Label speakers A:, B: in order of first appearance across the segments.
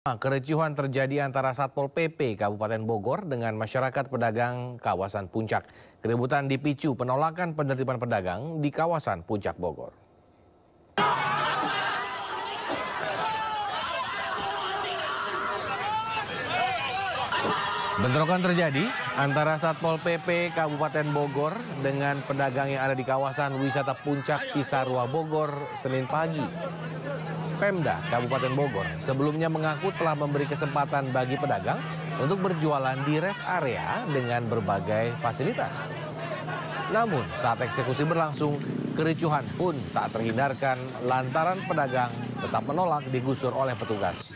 A: Kericuhan terjadi antara Satpol PP Kabupaten Bogor dengan masyarakat pedagang kawasan Puncak. Keributan dipicu penolakan penertiban pedagang di kawasan Puncak Bogor. Bentrokan terjadi antara Satpol PP Kabupaten Bogor dengan pedagang yang ada di kawasan wisata Puncak Cisarua Bogor Senin pagi. Pemda Kabupaten Bogor sebelumnya mengaku telah memberi kesempatan bagi pedagang untuk berjualan di rest area dengan berbagai fasilitas. Namun saat eksekusi berlangsung, kericuhan pun tak terhindarkan lantaran pedagang tetap menolak digusur oleh petugas.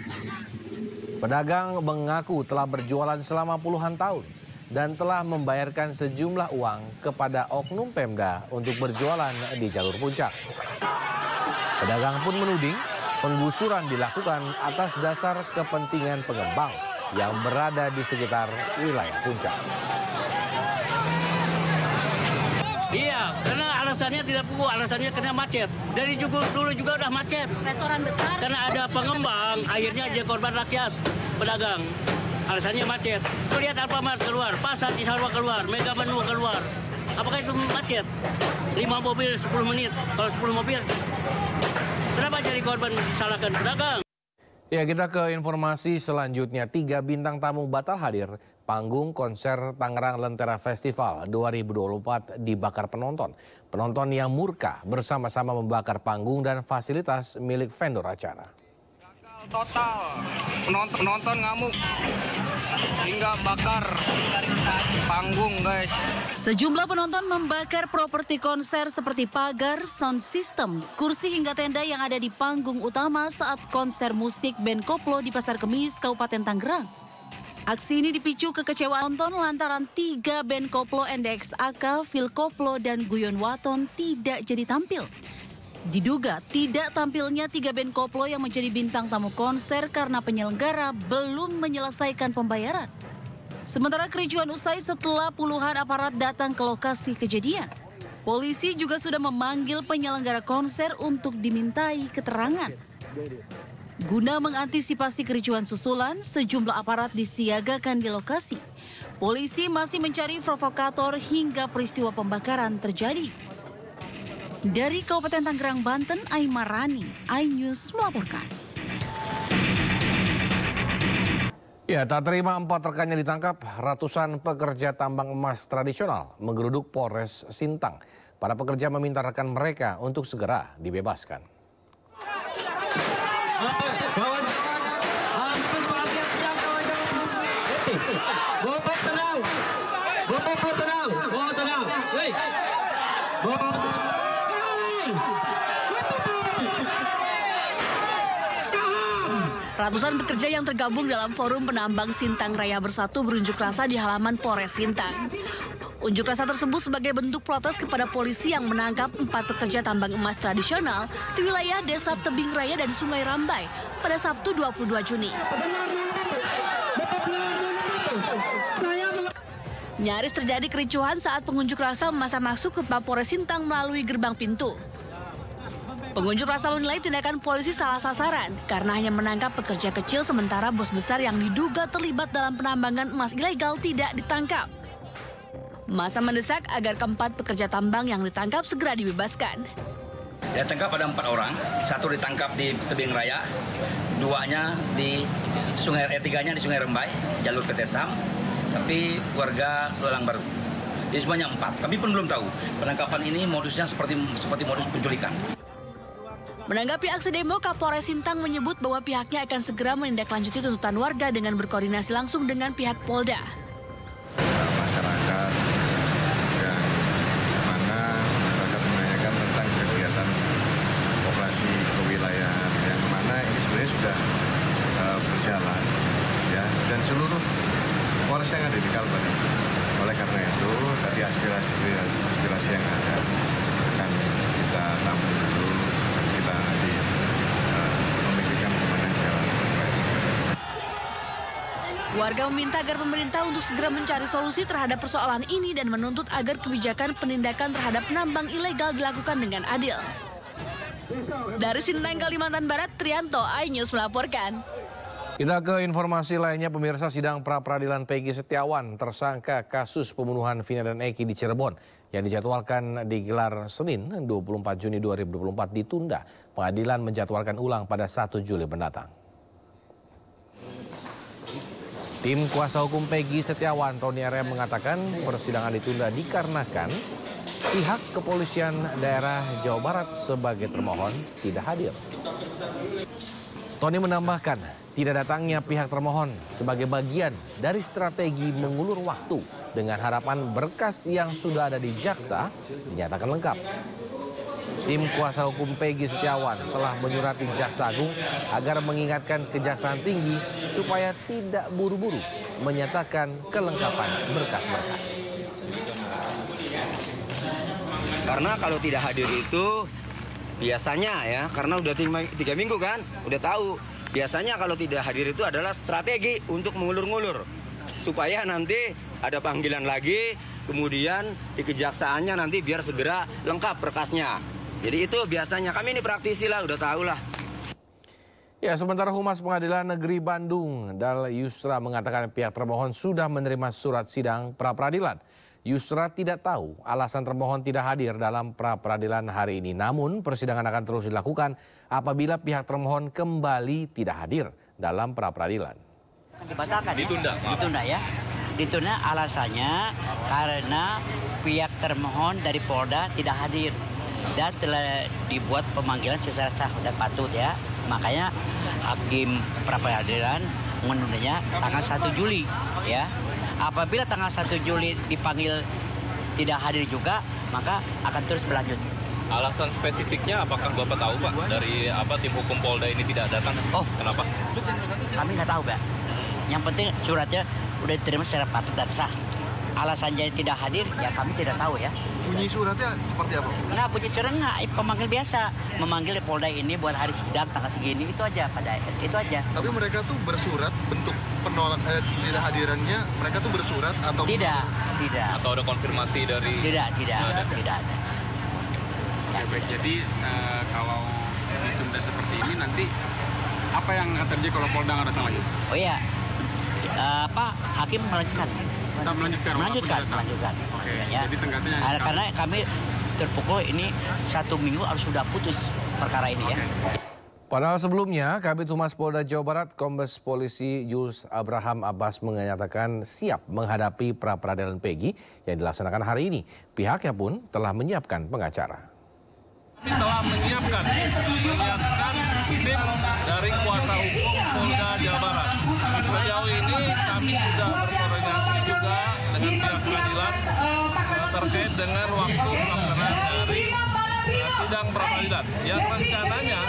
A: Pedagang mengaku telah berjualan selama puluhan tahun dan telah membayarkan sejumlah uang kepada oknum Pemda untuk berjualan di jalur Puncak. Pedagang pun menuding penggusuran dilakukan atas dasar kepentingan pengembang yang berada di sekitar wilayah Puncak.
B: Iya, karena alasannya tidak pukul, alasannya karena macet. Dari dulu juga udah macet.
C: Restoran besar.
B: Karena ada pengembang, akhirnya dia korban rakyat, pedagang. Alasannya macet. Tuh lihat Alfamart keluar, Pasar Cisarua keluar, Mega Menu keluar. Apakah itu macet? 5 mobil 10 menit, kalau 10 mobil. Kenapa jadi korban disalahkan pedagang?
A: Ya, kita ke informasi selanjutnya. 3 bintang tamu batal hadir panggung konser Tangerang Lentera Festival 2024 dibakar penonton. Penonton yang murka bersama-sama membakar panggung dan fasilitas milik vendor acara.
D: Total, penonton ngamuk hingga bakar panggung, guys.
C: Sejumlah penonton membakar properti konser seperti pagar, sound system, kursi hingga tenda yang ada di panggung utama saat konser musik band Koplo di Pasar Kemis, Kabupaten Tangerang. Aksi ini dipicu kekecewaan penonton lantaran 3 band Koplo NDXAK, Phil Koplo, dan Guyon Waton tidak jadi tampil. Diduga tidak tampilnya 3 band Koplo yang menjadi bintang tamu konser karena penyelenggara belum menyelesaikan pembayaran. Sementara kericuhan usai setelah puluhan aparat datang ke lokasi kejadian. Polisi juga sudah memanggil penyelenggara konser untuk dimintai keterangan. Guna mengantisipasi kericuhan susulan, sejumlah aparat disiagakan di lokasi. Polisi masih mencari provokator hingga peristiwa pembakaran terjadi. Dari Kabupaten Tangerang, Banten, Aimar Rani, iNews melaporkan.
A: Ya, tak terima 4 rekannya ditangkap, ratusan pekerja tambang emas tradisional menggeruduk Polres Sintang. Para pekerja meminta rekan mereka untuk segera dibebaskan.
E: Ratusan pekerja yang tergabung dalam Forum Penambang Sintang Raya Bersatu berunjuk rasa di halaman Polres Sintang. Unjuk rasa tersebut sebagai bentuk protes kepada polisi yang menangkap 4 pekerja tambang emas tradisional di wilayah Desa Tebing Raya dan Sungai Rambai pada Sabtu 22 Juni. Nyaris terjadi kericuhan saat pengunjuk rasa memaksa masuk ke Mapolres Sintang melalui gerbang pintu. Pengunjuk rasa menilai tindakan polisi salah sasaran karena hanya menangkap pekerja kecil sementara bos besar yang diduga terlibat dalam penambangan emas ilegal tidak ditangkap. Masa mendesak agar keempat pekerja tambang yang ditangkap segera dibebaskan.
F: Ditangkap ada 4 orang, 1 ditangkap di Tebing Raya, 2-nya di Sungai, 3-nya di Sungai Rembai, jalur PT SAM, tapi warga Lulang Baru. Jadi sebanyak 4. Kami pun belum tahu penangkapan ini modusnya seperti modus penculikan.
E: Menanggapi aksi demo, Kapolres Sintang menyebut bahwa pihaknya akan segera menindaklanjuti tuntutan warga dengan berkoordinasi langsung dengan pihak Polda.
G: Masyarakat yang mana masyarakat menanyakan tentang kegiatan operasi kewilayahan yang mana ini sebenarnya sudah berjalan, ya, dan seluruh polres yang ada di Kabupaten. Oleh karena itu tadi aspirasi yang ada akan kita tampung dulu.
E: Warga meminta agar pemerintah untuk segera mencari solusi terhadap persoalan ini dan menuntut agar kebijakan penindakan terhadap penambang ilegal dilakukan dengan adil. Dari Sintang, Kalimantan Barat, Trianto, iNews melaporkan.
A: Kita ke informasi lainnya, pemirsa. Sidang pra-peradilan Peggy Setiawan, tersangka kasus pembunuhan Vina dan Eki di Cirebon, yang dijadwalkan digelar Senin 24 Juni 2024 ditunda. Pengadilan menjadwalkan ulang pada 1 Juli mendatang. Tim kuasa hukum Peggy Setiawan, Tony RM, mengatakan persidangan ditunda dikarenakan pihak kepolisian daerah Jawa Barat sebagai termohon tidak hadir. Tony menambahkan, tidak datangnya pihak termohon sebagai bagian dari strategi mengulur waktu dengan harapan berkas yang sudah ada di jaksa dinyatakan lengkap. Tim kuasa hukum Peggy Setiawan telah menyurati Jaksa Agung agar mengingatkan Kejaksaan Tinggi supaya tidak buru-buru menyatakan kelengkapan berkas-berkas.
H: Karena kalau tidak hadir itu biasanya ya, karena udah 3 minggu kan, udah tahu. Biasanya kalau tidak hadir itu adalah strategi untuk mengulur-ngulur. Supaya nanti ada panggilan lagi, kemudian di kejaksaannya nanti biar segera lengkap berkasnya. Jadi itu biasanya, kami ini praktisi lah, udah tahu lah.
A: Ya, sementara Humas Pengadilan Negeri Bandung, Dal Yusra, mengatakan pihak termohon sudah menerima surat sidang pra-peradilan. Yusra tidak tahu alasan termohon tidak hadir dalam pra-peradilan hari ini. Namun persidangan akan terus dilakukan apabila pihak termohon kembali tidak hadir dalam pra-peradilan.
I: Dibatalkan,
J: ditunda,
I: ya. Ditunda alasannya karena pihak termohon dari Polda tidak hadir dan telah dibuat pemanggilan secara sah dan patut ya. Makanya hakim pra-peradilan menundanya tanggal 1 Juli ya. Apabila tanggal 1 Juli dipanggil tidak hadir juga, maka akan terus berlanjut.
J: Alasan spesifiknya apakah Bapak tahu, Pak, dari tim hukum Polda ini tidak datang?
I: Oh,
J: kenapa?
I: Kami nggak tahu, Pak. Yang penting suratnya udah diterima secara patut dan sah. Alasannya tidak hadir, ya kami tidak tahu ya.
K: Bunyi suratnya seperti apa?
I: Nah, bunyi surat nggak, pemanggil biasa. Memanggil Polda ini buat hari sidang tanggal segini, itu aja pada itu aja.
K: Tapi mereka tuh bersurat bentuk penolak tidak hadirannya, mereka tuh bersurat atau
I: tidak.
J: Atau ada konfirmasi dari
I: tidak ada.
L: Oke, baik. Jadi kalau ditunda seperti ini nanti apa yang akan terjadi kalau Polda nggak datang lagi?
I: Oh iya, hakim melanjutkan. Melanjutkan.
L: Oke, ya. Jadi tenggatnya
I: karena kami terpukul ini 1 minggu harus sudah putus perkara ini ya.
A: Padahal sebelumnya, Kabid Humas Polda Jawa Barat, Kombes Polisi Jules Abraham Abbas menyatakan siap menghadapi pra-peradilan Peggy yang dilaksanakan hari ini. Pihaknya pun telah menyiapkan pengacara.
M: Kami telah menyiapkan tim dari kuasa hukum Polda Jawa Barat. Sejauh ini kami sudah berkoordinasi juga dengan pihak pengadilan terkait dengan waktu pelaksanaan dari sidang pra-peradilan yang rencananya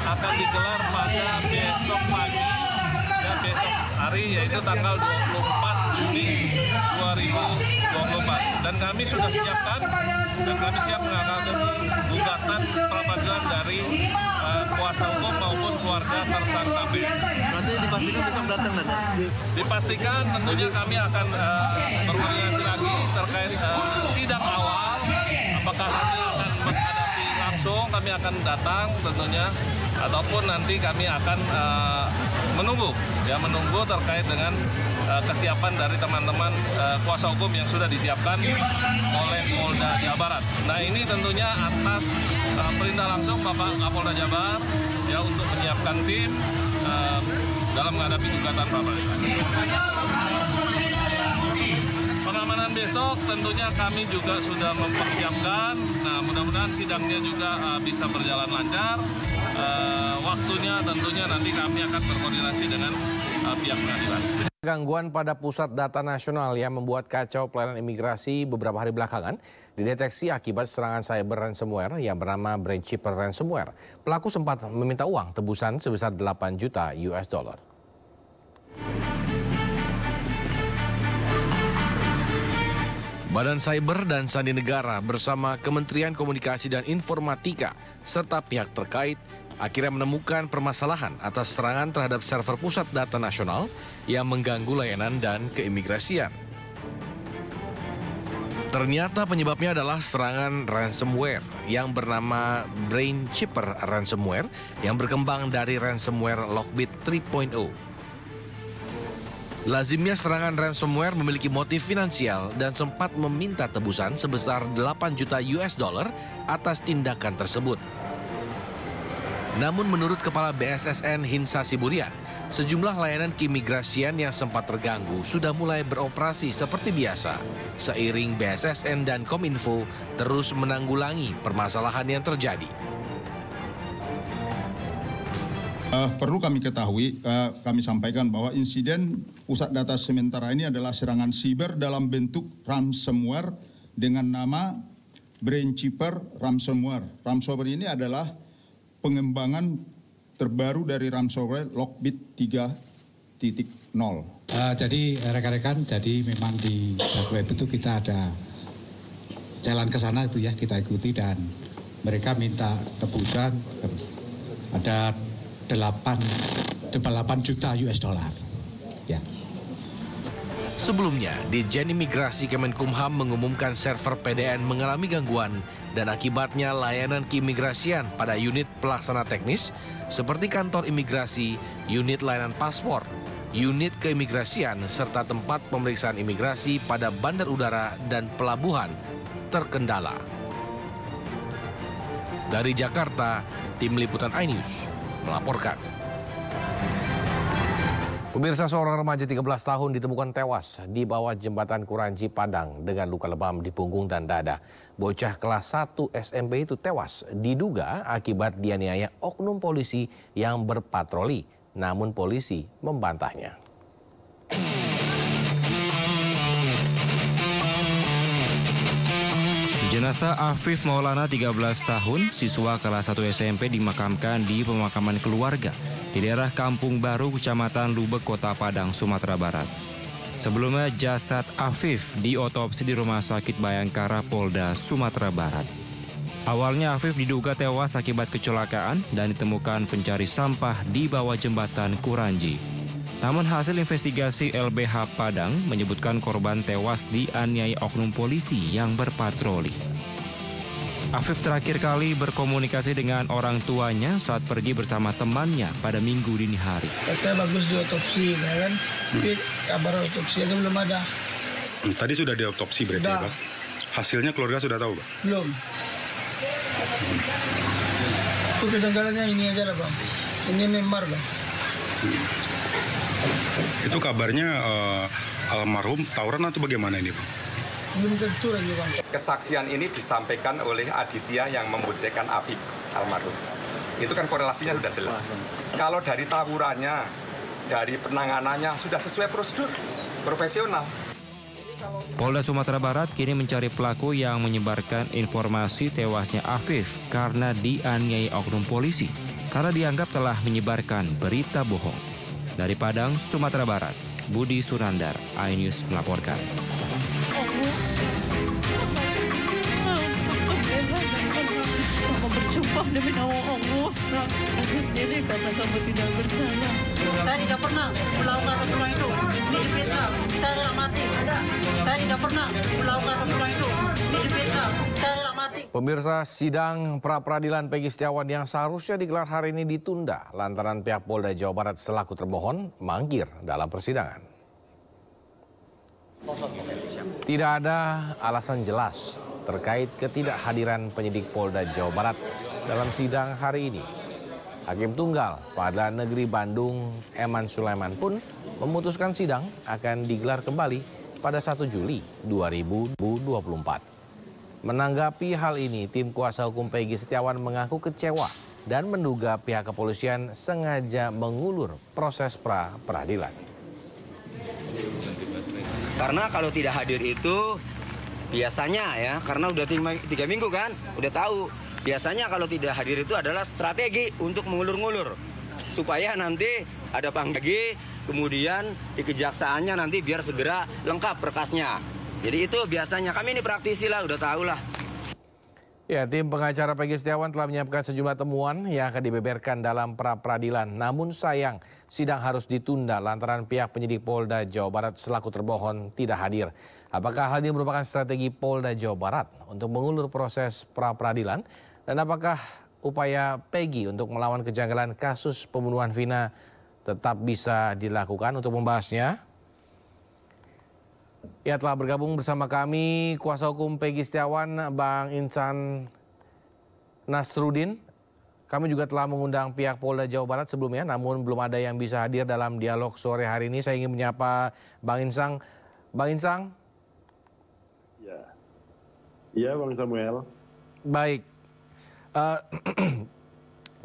M: akan digelar pada besok pagi dan besok hari, yaitu tanggal 24 Juni 2024. Dan kami sudah siapkan dan kami siap menghadapi gugatan pra-peradilan dari kuasa hukum maupun keluarga tersangka B.
K: Nanti dipastikan besok datang nanti?
M: Dipastikan tentunya kami akan berkoordinasi lagi terkait sidang awal. Apakah nanti akan menghadapi langsung, kami akan datang tentunya, ataupun nanti kami akan menunggu terkait dengan kesiapan dari teman-teman kuasa hukum yang sudah disiapkan oleh Polda Jawa Barat. Nah, ini tentunya atas perintah langsung Bapak Kapolda Jabar ya untuk menyiapkan tim dalam menghadapi gugatan pra-peradilan. Pengamanan besok tentunya kami juga sudah mempersiapkan. Nah, mudah-mudahan sidangnya juga bisa berjalan lancar. Waktunya tentunya nanti kami akan berkoordinasi dengan pihak pengadilan.
A: Gangguan pada pusat data nasional yang membuat kacau pelayanan imigrasi beberapa hari belakangan dideteksi akibat serangan cyber ransomware yang bernama BrainChipper Ransomware. Pelaku sempat meminta uang tebusan sebesar 8 juta US dollar. Badan Cyber dan Sandi Negara bersama Kementerian Komunikasi dan Informatika serta pihak terkait akhirnya menemukan permasalahan atas serangan terhadap server pusat data nasional yang mengganggu layanan dan keimigrasian. Ternyata penyebabnya adalah serangan ransomware yang bernama BrainChipper Ransomware yang berkembang dari ransomware Lockbit 3.0. Lazimnya serangan ransomware memiliki motif finansial dan sempat meminta tebusan sebesar 8 juta US dollar atas tindakan tersebut. Namun menurut Kepala BSSN Hinsa Siburian, sejumlah layanan keimigrasian yang sempat terganggu sudah mulai beroperasi seperti biasa, seiring BSSN dan Kominfo terus menanggulangi permasalahan yang terjadi.
N: Perlu kami ketahui, kami sampaikan bahwa insiden pusat data sementara ini adalah serangan siber dalam bentuk ransomware dengan nama Brainkeeper Ransomware. Ransomware ini adalah pengembangan terbaru dari ransomware Lockbit 3.0.
O: Jadi rekan-rekan, jadi memang di web itu kita ada jalan ke sana itu ya, kita ikuti dan mereka minta tebusan ada 8 juta US dollar. Ya.
A: Sebelumnya, Ditjen Imigrasi Kemenkumham mengumumkan server PDN mengalami gangguan dan akibatnya layanan keimigrasian pada unit pelaksana teknis seperti kantor imigrasi, unit layanan paspor, unit keimigrasian, serta tempat pemeriksaan imigrasi pada bandar udara dan pelabuhan terkendala. Dari Jakarta, Tim Liputan iNews melaporkan. Pemirsa, seorang remaja 13 tahun ditemukan tewas di bawah jembatan Kuranji Padang dengan luka lebam di punggung dan dada. Bocah kelas 1 SMP itu tewas diduga akibat dianiaya oknum polisi yang berpatroli, namun polisi membantahnya.
P: Jenazah Afif Maulana 13 tahun, siswa kelas 1 SMP dimakamkan di pemakaman keluarga di daerah Kampung Baru, Kecamatan Lubek, Kota Padang, Sumatera Barat. Sebelumnya jasad Afif diotopsi di Rumah Sakit Bayangkara, Polda, Sumatera Barat. Awalnya Afif diduga tewas akibat kecelakaan dan ditemukan pencari sampah di bawah jembatan Kuranji. Namun hasil investigasi LBH Padang menyebutkan korban tewas dianiaya oknum polisi yang berpatroli. Afif terakhir kali berkomunikasi dengan orang tuanya saat pergi bersama temannya pada Minggu dini hari.
Q: Katanya bagus diotopsi, ya kan? Tapi kabar otopsinya belum ada.
R: Tadi sudah diotopsi berarti,
Q: Pak?
R: Hasilnya keluarga sudah tahu, Pak?
Q: Belum. Itu kejanggalannya ini aja lah, Bang. Ini memar, Bang.
R: Itu kabarnya almarhum tawuran atau bagaimana ini, Bang?
Q: Belum tentu lagi, Bang.
S: Kesaksian ini disampaikan oleh Aditya yang memboncengkan Afif almarhum. Itu kan korelasinya sudah jelas. Kalau dari tawurannya, dari penanganannya sudah sesuai prosedur profesional.
P: Polda Sumatera Barat kini mencari pelaku yang menyebarkan informasi tewasnya Afif karena dianiaya oknum polisi karena dianggap telah menyebarkan berita bohong. Dari Padang, Sumatera Barat, Budi Surandar, iNews melaporkan.
T: Kamu bersumpah demi nama Allah, aku sendiri kata kamu tidak bersalah.
Q: Saya tidak pernah melakukan semua itu. Ini difitnah. Saya rela mati. Saya tidak pernah melakukan semua itu. Ini difitnah. Saya rela mati.
A: Pemirsa, sidang pra-peradilan Peggy Setiawan yang seharusnya digelar hari ini ditunda lantaran pihak Polda Jawa Barat selaku termohon mangkir dalam persidangan. Tidak ada alasan jelas terkait ketidakhadiran penyidik Polda Jawa Barat dalam sidang hari ini. Hakim Tunggal Pengadilan Negeri Bandung, Eman Sulaiman pun memutuskan sidang akan digelar kembali pada 1 Juli 2024. Menanggapi hal ini, tim kuasa hukum Peggy Setiawan mengaku kecewa dan menduga pihak kepolisian sengaja mengulur proses pra-peradilan.
H: Karena kalau tidak hadir itu biasanya ya, karena udah 3 minggu kan, udah tahu. Biasanya kalau tidak hadir itu adalah strategi untuk mengulur-ngulur. Supaya nanti ada panggi, kemudian di kejaksaannya nanti biar segera lengkap berkasnya. Jadi itu biasanya, kami ini praktisi lah, udah tahu lah.
A: Ya, tim pengacara Peggy Setiawan telah menyiapkan sejumlah temuan yang akan dibeberkan dalam pra-peradilan. Namun sayang, sidang harus ditunda lantaran pihak penyidik Polda Jawa Barat selaku termohon tidak hadir. Apakah hal ini merupakan strategi Polda Jawa Barat untuk mengulur proses pra-peradilan? Dan apakah upaya Peggy untuk melawan kejanggalan kasus pembunuhan Vina tetap bisa dilakukan? Untuk membahasnya, Ya, telah bergabung bersama kami kuasa hukum Peggy Setiawan, Bang Insan Nasruddin. Kami juga telah mengundang pihak Polda Jawa Barat sebelumnya, namun belum ada yang bisa hadir dalam dialog sore hari ini. Saya ingin menyapa Bang Insang. Bang Insang.
U: Ya, iya Bang Samuel.
A: Baik.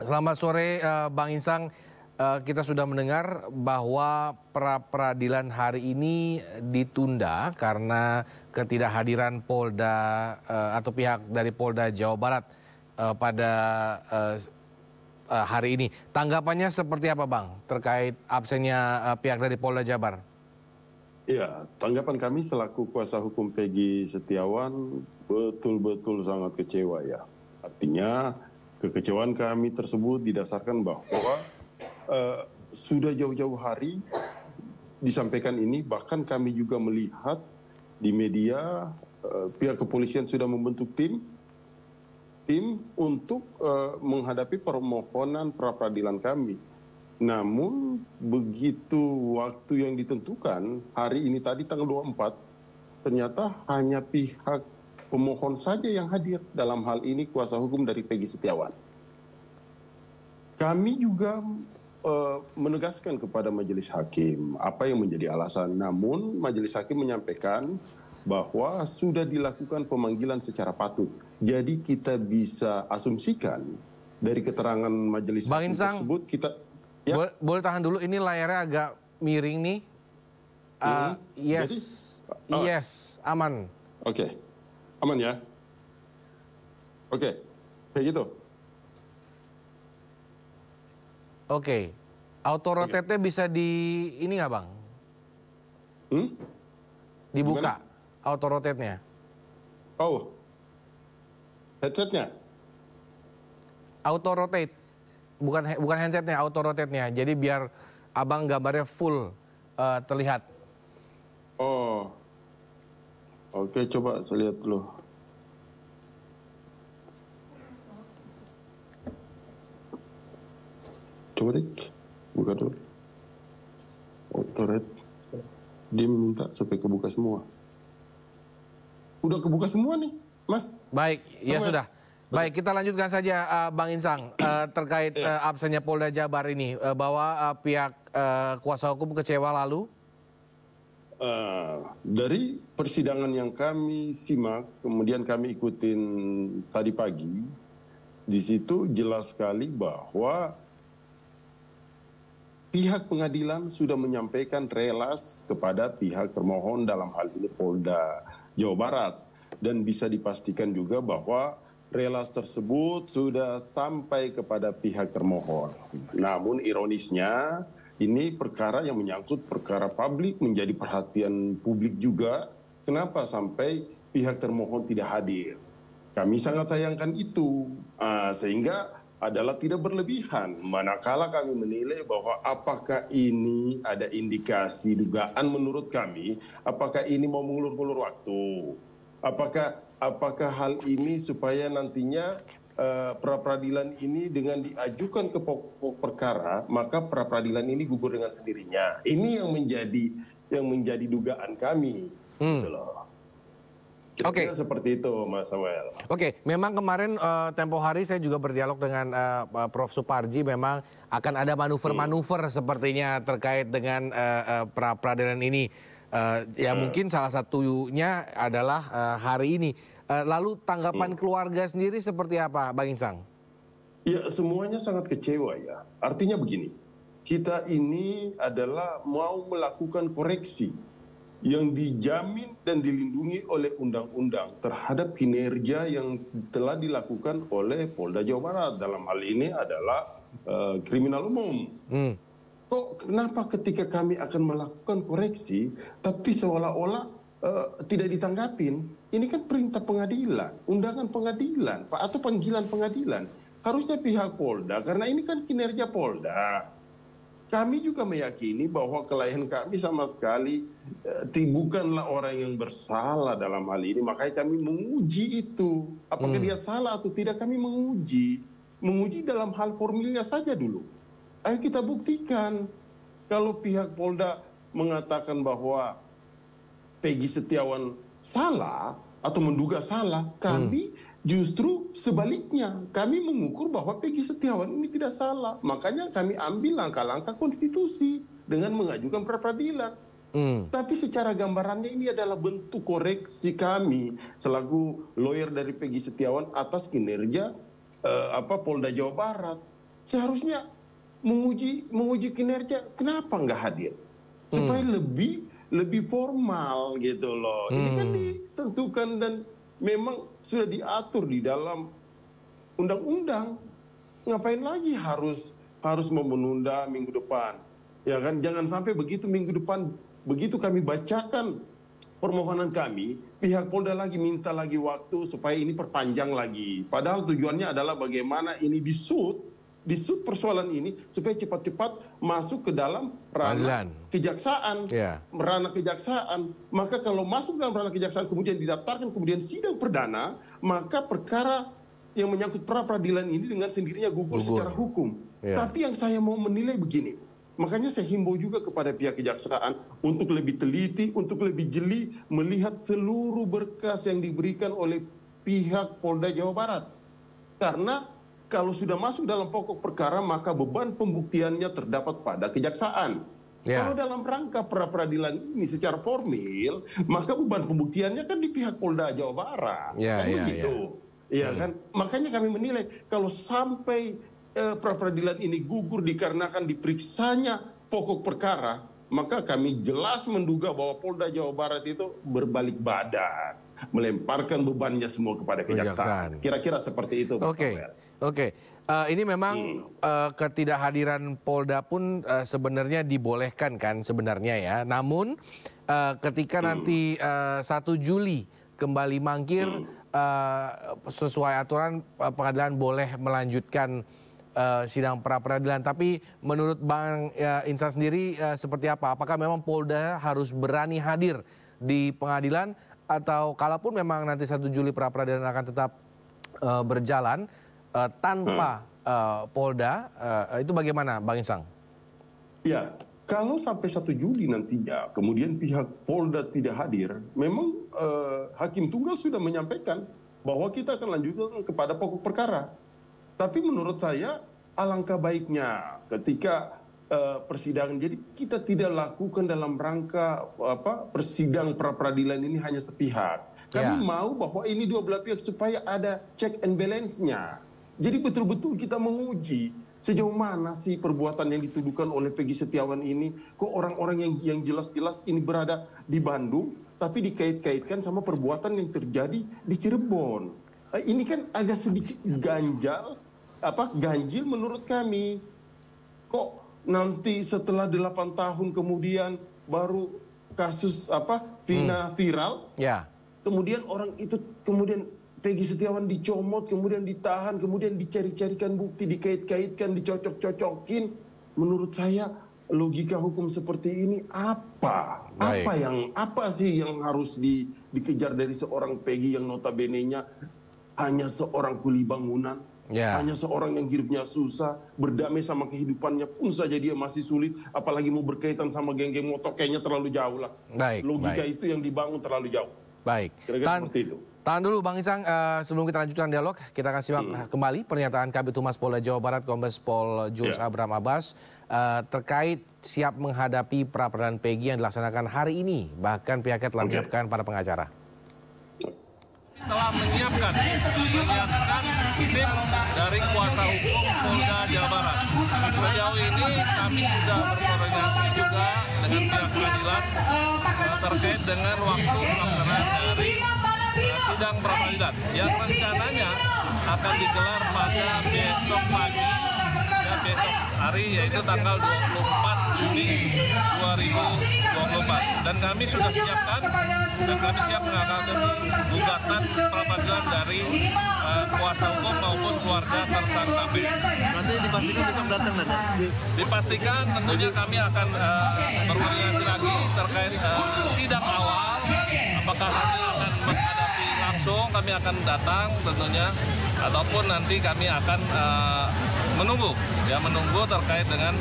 A: Selamat sore Bang Insang. Kita sudah mendengar bahwa pra-peradilan hari ini ditunda karena ketidakhadiran Polda atau pihak dari Polda Jawa Barat pada hari ini. Tanggapannya seperti apa Bang terkait absennya pihak dari Polda Jabar?
U: Ya, tanggapan kami selaku kuasa hukum Peggy Setiawan betul-betul sangat kecewa ya. Artinya kekecewaan kami tersebut didasarkan bahwa sudah jauh-jauh hari disampaikan ini, bahkan kami juga melihat di media pihak kepolisian sudah membentuk tim untuk menghadapi permohonan pra-peradilan kami. Namun begitu waktu yang ditentukan hari ini tadi tanggal 24, ternyata hanya pihak pemohon saja yang hadir, dalam hal ini kuasa hukum dari Peggy Setiawan. Kami juga menegaskan kepada majelis hakim apa yang menjadi alasan. Namun majelis hakim menyampaikan bahwa sudah dilakukan pemanggilan secara patut. Jadi kita bisa asumsikan dari keterangan majelis hakim tersebut kita... Ya.
A: Boleh tahan dulu, ini layarnya agak miring nih. Yes,
U: Jadi,
A: yes, aman.
U: Oke, aman ya. Oke, kayak gitu.
A: Oke, auto rotate-nya bisa di ini nggak Bang? Dibuka auto rotate-nya.
U: Oh, headsetnya?
A: Auto rotate, bukan handsetnya, auto rotate-nya. Jadi biar Abang gambarnya full terlihat.
U: Oh, oke, coba saya lihat dulu. Coba deh, buka dulu. Autoret. Dia minta sampai kebuka semua. Udah kebuka semua nih, Mas.
A: Baik, ya sudah. Baik, kita lanjutkan saja Bang Insang terkait absennya Polda Jabar ini. Bahwa pihak kuasa hukum kecewa lalu?
U: Dari persidangan yang kami simak, kemudian kami ikutin tadi pagi, di situ jelas sekali bahwa pihak pengadilan sudah menyampaikan relas kepada pihak termohon, dalam hal ini Polda Jawa Barat. Dan bisa dipastikan juga bahwa relas tersebut sudah sampai kepada pihak termohon. Namun ironisnya, ini perkara yang menyangkut perkara publik, menjadi perhatian publik juga. Kenapa sampai pihak termohon tidak hadir? Kami sangat sayangkan itu, sehingga adalah tidak berlebihan. Manakala kami menilai bahwa apakah ini ada indikasi dugaan menurut kami, apakah ini mau mengulur-ulur waktu, apakah hal ini supaya nantinya pra-peradilan ini dengan diajukan ke pokok perkara, maka pra-peradilan ini gugur dengan sendirinya. Ini yang menjadi dugaan kami. Gitu loh. Oke, seperti itu, Mas Samuel.
A: Oke, memang kemarin tempo hari saya juga berdialog dengan Prof. Suparji. Memang akan ada manuver-manuver sepertinya terkait dengan pra-peradilan ini. Ya mungkin salah satunya adalah hari ini. Lalu tanggapan keluarga sendiri seperti apa, Bang Insang?
U: Ya, semuanya sangat kecewa ya. Artinya begini, kita ini adalah mau melakukan koreksi yang dijamin dan dilindungi oleh undang-undang terhadap kinerja yang telah dilakukan oleh Polda Jawa Barat. Dalam hal ini adalah kriminal umum. Kok kenapa ketika kami akan melakukan koreksi, tapi seolah-olah tidak ditanggapin? Ini kan perintah pengadilan, undangan pengadilan, atau panggilan pengadilan. Harusnya pihak Polda, karena ini kan kinerja Polda. Kami juga meyakini bahwa klien kami sama sekali bukanlah orang yang bersalah dalam hal ini. Makanya kami menguji itu. Apakah dia salah atau tidak, kami menguji. Menguji dalam hal formilnya saja dulu. Ayo kita buktikan. Kalau pihak Polda mengatakan bahwa Peggy Setiawan salah atau menduga salah, kami justru sebaliknya. Kami mengukur bahwa Peggy Setiawan ini tidak salah. Makanya kami ambil langkah-langkah konstitusi dengan mengajukan pra-peradilan. Tapi secara gambarannya ini adalah bentuk koreksi kami selaku lawyer dari Peggy Setiawan atas kinerja Polda Jawa Barat. Seharusnya menguji kinerja, kenapa nggak hadir? Supaya lebih formal gitu loh. Ini kan ditentukan dan memang sudah diatur di dalam undang-undang. Ngapain lagi harus menunda minggu depan? Ya kan, jangan sampai begitu minggu depan, begitu kami bacakan permohonan kami, pihak Polda lagi minta lagi waktu supaya ini perpanjang lagi. Padahal tujuannya adalah bagaimana ini disut persoalan ini supaya cepat-cepat masuk ke dalam ranah kejaksaan. Ranah kejaksaan. Maka kalau masuk dalam ranah kejaksaan kemudian didaftarkan kemudian sidang perdana, maka perkara yang menyangkut pra-peradilan ini dengan sendirinya gugur secara hukum. Tapi yang saya mau menilai begini, makanya saya himbau juga kepada pihak kejaksaan untuk lebih teliti, untuk lebih jeli melihat seluruh berkas yang diberikan oleh pihak Polda Jawa Barat. Karena kalau sudah masuk dalam pokok perkara, maka beban pembuktiannya terdapat pada kejaksaan. Kalau dalam rangka pra-peradilan ini secara formil, maka beban pembuktiannya kan di pihak Polda Jawa Barat. Begitu. Kan? Makanya kami menilai kalau sampai pra-peradilan ini gugur dikarenakan diperiksanya pokok perkara, maka kami jelas menduga bahwa Polda Jawa Barat itu berbalik badan, melemparkan bebannya semua kepada kejaksaan. Kira-kira seperti itu, Pak Samuel.
A: Oke, ini memang ketidakhadiran Polda pun sebenarnya dibolehkan kan sebenarnya ya. Namun ketika nanti 1 Juli kembali mangkir, sesuai aturan pengadilan boleh melanjutkan sidang pra-peradilan. Tapi menurut Bang Insan sendiri seperti apa? Apakah memang Polda harus berani hadir di pengadilan atau kalaupun memang nanti 1 Juli pra-peradilan akan tetap berjalan tanpa Polda, itu bagaimana Bang Insang?
U: Ya, kalau sampai 1 Juli nantinya kemudian pihak Polda tidak hadir, memang Hakim Tunggal sudah menyampaikan bahwa kita akan lanjutkan kepada pokok perkara. Tapi menurut saya alangkah baiknya ketika persidangan, jadi kita tidak lakukan dalam rangka persidang pra-peradilan ini hanya sepihak. Kami mau bahwa ini dua belah pihak supaya ada check and balance-nya. Jadi betul-betul kita menguji sejauh mana sih perbuatan yang dituduhkan oleh Peggy Setiawan ini. Kok orang-orang yang jelas-jelas ini berada di Bandung, tapi dikait-kaitkan sama perbuatan yang terjadi di Cirebon. Ini kan agak sedikit ganjil menurut kami. Kok nanti setelah 8 tahun kemudian baru kasus Vina viral, kemudian orang itu kemudian Peggy Setiawan dicomot, kemudian ditahan, kemudian dicari-carikan bukti, dikait-kaitkan, dicocok-cocokin. Menurut saya logika hukum seperti ini apa? Apa sih yang harus dikejar dari seorang Peggy yang notabene-nya hanya seorang kuli bangunan, hanya seorang yang hidupnya susah, berdamai sama kehidupannya pun saja dia masih sulit, apalagi mau berkaitan sama geng-geng motor, kayaknya terlalu jauh lah. Logika itu yang dibangun terlalu jauh. Kira-kira seperti itu.
A: Tahan dulu Bang Insang, sebelum kita lanjutkan dialog, kita akan simak kembali pernyataan Kabid Humas Polda Jawa Barat Kombes Pol Jules Abraham Abbas terkait siap menghadapi pra-peradilan Peggy yang dilaksanakan hari ini. Bahkan pihaknya telah menyiapkan para pengacara.
M: Telah menyiapkan tim dari kuasa hukum Polda Jawa Barat. Sejauh ini kami sudah berkoordinasi juga dengan pihak pengadilan terkait dengan waktu pelaksanaan dari sidang pra-peradilan yang rencananya akan digelar pada besok pagi dan besok hari, yaitu tanggal 24 Juni 2024. Dan kami sudah siapkan dan kami siap menanggapi gugatan pra-peradilan dari kuasa hukum maupun keluarga tersangka B.
K: Nanti dipastikan besok datang nanti.
M: Dipastikan tentunya kami akan berkoordinasi lagi terkait sidang awal, apakah kami akan menghadapi langsung, kami akan datang tentunya, ataupun nanti kami akan menunggu terkait dengan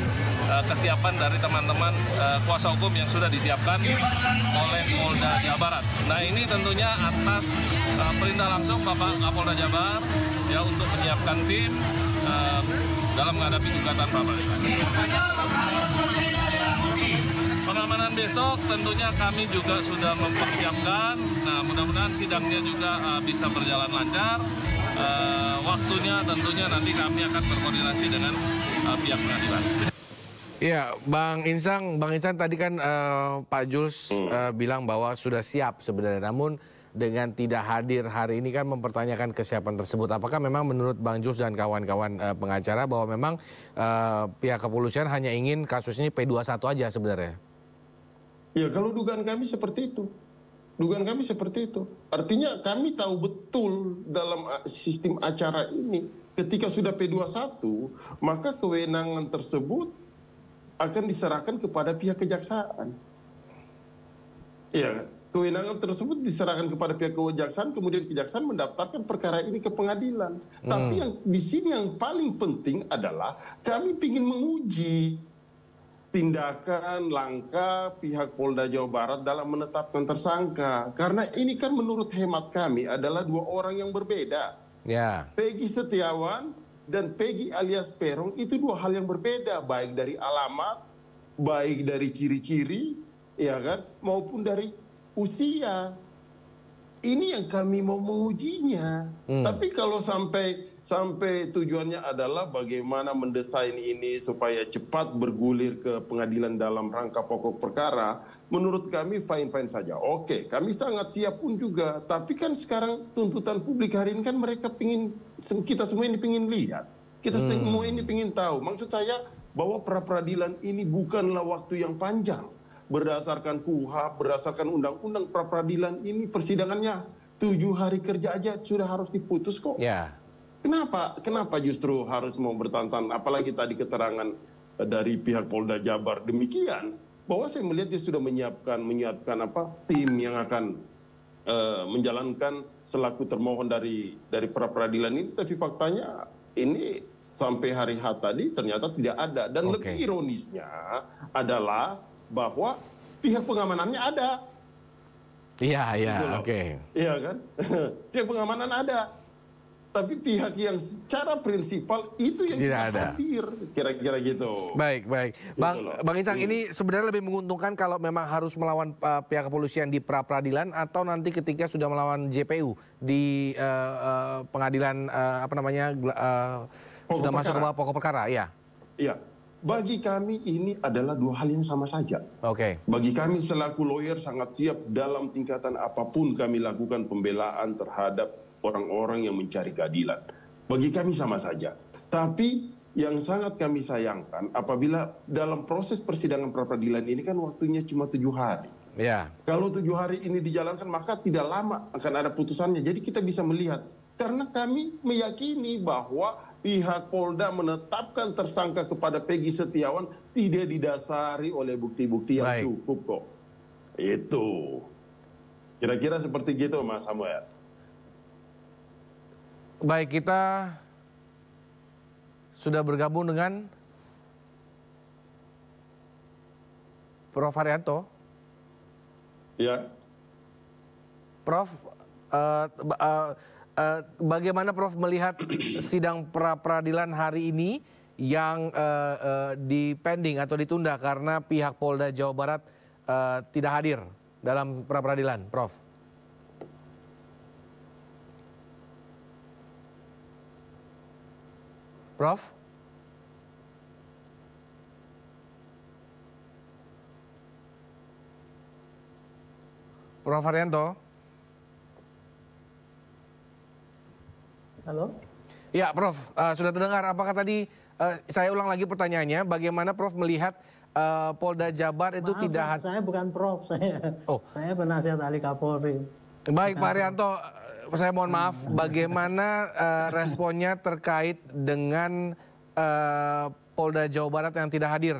M: kesiapan dari teman-teman kuasa hukum yang sudah disiapkan oleh Polda Jawa Barat. Nah, ini tentunya atas perintah langsung Bapak Kapolda Jabar ya untuk menyiapkan tim dalam menghadapi gugatan pra-peradilan. Pengamanan besok tentunya kami juga sudah mempersiapkan. Nah, mudah-mudahan sidangnya juga bisa berjalan lancar. Waktunya tentunya nanti kami akan berkoordinasi dengan pihak pengadilan.
A: Iya, Bang Insang tadi kan Pak Jules bilang bahwa sudah siap sebenarnya. Namun dengan tidak hadir hari ini kan mempertanyakan kesiapan tersebut. Apakah memang menurut Bang Jules dan kawan-kawan pengacara bahwa memang pihak kepolisian hanya ingin kasus ini P21 aja sebenarnya?
U: Ya, kalau dugaan kami seperti itu. Dugaan kami seperti itu. Artinya kami tahu betul dalam sistem acara ini, ketika sudah P21, maka kewenangan tersebut akan diserahkan kepada pihak kejaksaan. Ya, kewenangan tersebut diserahkan kepada pihak kejaksaan, kemudian kejaksaan mendaftarkan perkara ini ke pengadilan. Tapi yang di sini yang paling penting adalah kami ingin menguji tindakan langkah pihak Polda Jawa Barat dalam menetapkan tersangka. Karena ini kan menurut hemat kami adalah dua orang yang berbeda.
A: Ya.
U: Peggy Setiawan dan Peggy alias Peron itu dua hal yang berbeda, baik dari alamat, baik dari ciri-ciri, ya kan, maupun dari usia. Ini yang kami mau mengujinya. Tapi kalau sampai tujuannya adalah bagaimana mendesain ini supaya cepat bergulir ke pengadilan dalam rangka pokok perkara, menurut kami fine-fine saja. Oke, kami sangat siap pun juga. Tapi kan sekarang tuntutan publik hari ini kan mereka pingin, kita semua ini pingin lihat. Kita semua ini pingin tahu. Maksud saya bahwa pra-peradilan ini bukanlah waktu yang panjang. Berdasarkan KUHP, berdasarkan undang-undang pra-peradilan ini persidangannya 7 hari kerja aja sudah harus diputus kok.
A: Ya.
U: Kenapa justru harus mau bertahun-tahun? Apalagi tadi keterangan dari pihak Polda Jabar demikian, bahwa saya melihat dia sudah menyiapkan tim yang akan menjalankan selaku termohon dari pra-peradilan ini. Tapi faktanya ini sampai hari H tadi ternyata tidak ada. Dan lebih ironisnya adalah bahwa pihak pengamanannya ada.
A: Iya,
U: Gitu loh.
A: oke.
U: Iya kan? Pihak pengamanan ada. Tapi pihak yang secara prinsipal itu yang tidak hadir. Kira-kira gitu.
A: Baik. Bang Insang, ini sebenarnya lebih menguntungkan kalau memang harus melawan pihak kepolisian di pra-peradilan atau nanti ketika sudah melawan JPU di pengadilan sudah masuk ke pokok perkara, ya?
U: Iya. Bagi kami ini adalah dua hal yang sama saja.
A: Oke.
U: Bagi kami selaku lawyer sangat siap dalam tingkatan apapun kami lakukan pembelaan terhadap orang-orang yang mencari keadilan. Bagi kami sama saja. Tapi yang sangat kami sayangkan apabila dalam proses persidangan pra-peradilan ini kan waktunya cuma 7 hari.
A: Ya.
U: Kalau 7 hari ini dijalankan maka tidak lama akan ada putusannya. Jadi kita bisa melihat. Karena kami meyakini bahwa pihak Polda menetapkan tersangka kepada Peggy Setiawan tidak didasari oleh bukti-bukti yang cukup kok. Itu. Kira-kira seperti gitu Mas Samuel.
A: Baik, kita sudah bergabung dengan Prof. Haryanto.
U: Ya.
A: Prof, bagaimana Prof melihat sidang pra-peradilan hari ini yang dipending atau ditunda karena pihak Polda Jawa Barat tidak hadir dalam pra-peradilan, Prof? Prof? Prof. Haryanto?
B: Halo?
A: Ya, Prof. Sudah terdengar. Apakah tadi, saya ulang lagi pertanyaannya, bagaimana Prof melihat Polda Jabar itu tidak...
B: Saya bukan Prof, saya penasihat ahli Kapolri.
A: Baik, Pak Haryanto, saya mohon maaf, bagaimana responnya terkait dengan Polda Jawa Barat yang tidak hadir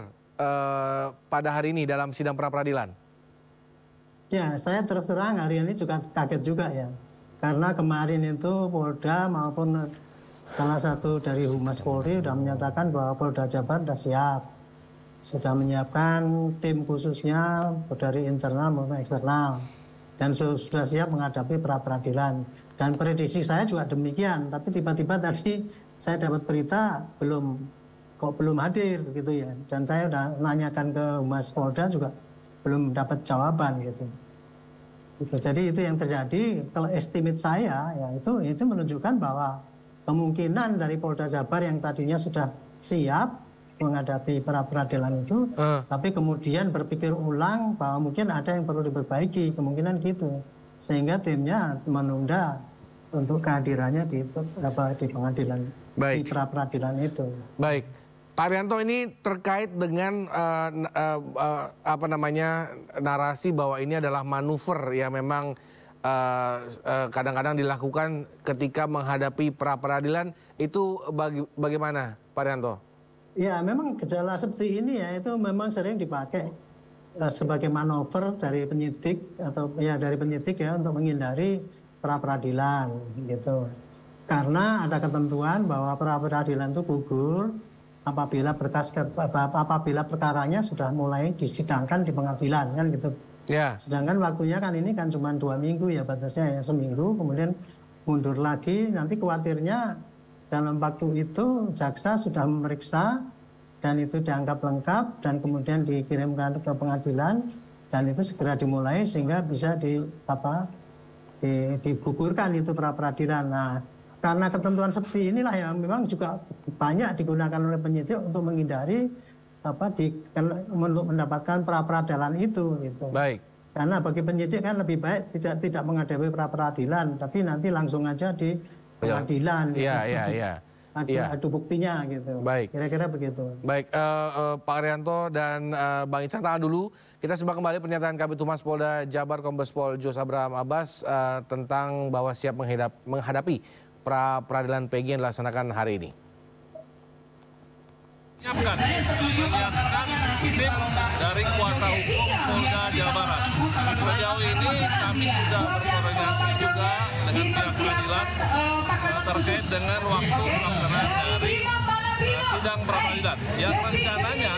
A: pada hari ini dalam sidang pra-peradilan?
B: Ya, saya terus terang hari ini juga kaget juga ya. Karena kemarin itu Polda maupun salah satu dari Humas Polri sudah menyatakan bahwa Polda Jabar sudah siap. sudah menyiapkan tim khususnya dari internal maupun eksternal dan sudah siap menghadapi pra-peradilan. Dan prediksi saya juga demikian, tapi tiba-tiba tadi saya dapat berita belum hadir gitu ya. Dan saya udah nanyakan ke Humas Polda juga belum dapat jawaban gitu. Jadi itu yang terjadi. Kalau estimate saya ya itu menunjukkan bahwa kemungkinan dari Polda Jabar yang tadinya sudah siap menghadapi pra-peradilan itu, tapi kemudian berpikir ulang bahwa mungkin ada yang perlu diperbaiki, kemungkinan gitu. Sehingga timnya menunda untuk kehadirannya di pengadilan, di pra-peradilan itu.
A: Baik, Pak Arianto, ini terkait dengan narasi bahwa ini adalah manuver yang memang kadang-kadang dilakukan ketika menghadapi pra-peradilan, itu bagaimana, Pak Arianto?
B: Ya, memang gejala seperti ini ya, itu memang sering dipakai sebagai manuver dari penyidik untuk menghindari pra-peradilan gitu. Karena ada ketentuan bahwa pra-peradilan itu gugur apabila perkaranya sudah mulai disidangkan di pengadilan kan gitu.
A: Ya.
B: Sedangkan waktunya kan ini kan cuma 2 minggu ya batasnya ya, seminggu kemudian mundur lagi, nanti khawatirnya dalam waktu itu jaksa sudah memeriksa dan itu dianggap lengkap dan kemudian dikirimkan ke pengadilan dan itu segera dimulai sehingga bisa digugurkan itu pra-peradilan. Nah, karena ketentuan seperti inilah yang memang juga banyak digunakan oleh penyidik untuk menghindari untuk mendapatkan pra-peradilan itu gitu. Baik. Karena bagi penyidik kan lebih baik tidak menghadapi pra-peradilan tapi nanti langsung aja di pengadilan.
A: Iya.
B: Adu buktinya gitu.
A: Baik.
B: Kira-kira begitu.
A: Baik, Pak Arianto dan Bang Ican, tahan dulu. Kita simak kembali pernyataan Kabid Humas Polda Jabar Kombes Pol Jos Abraham Abbas tentang bahwa siap menghadapi pra-peradilan Peggy yang dilaksanakan hari ini.
M: Menyiapkan tim dari kuasa hukum Polda Jawa Barat. Sejauh ini kami sudah berkoordinasi juga dengan pihak pengadilan terkait dengan waktu pelaksanaan dari sidang pra-peradilan yang rencananya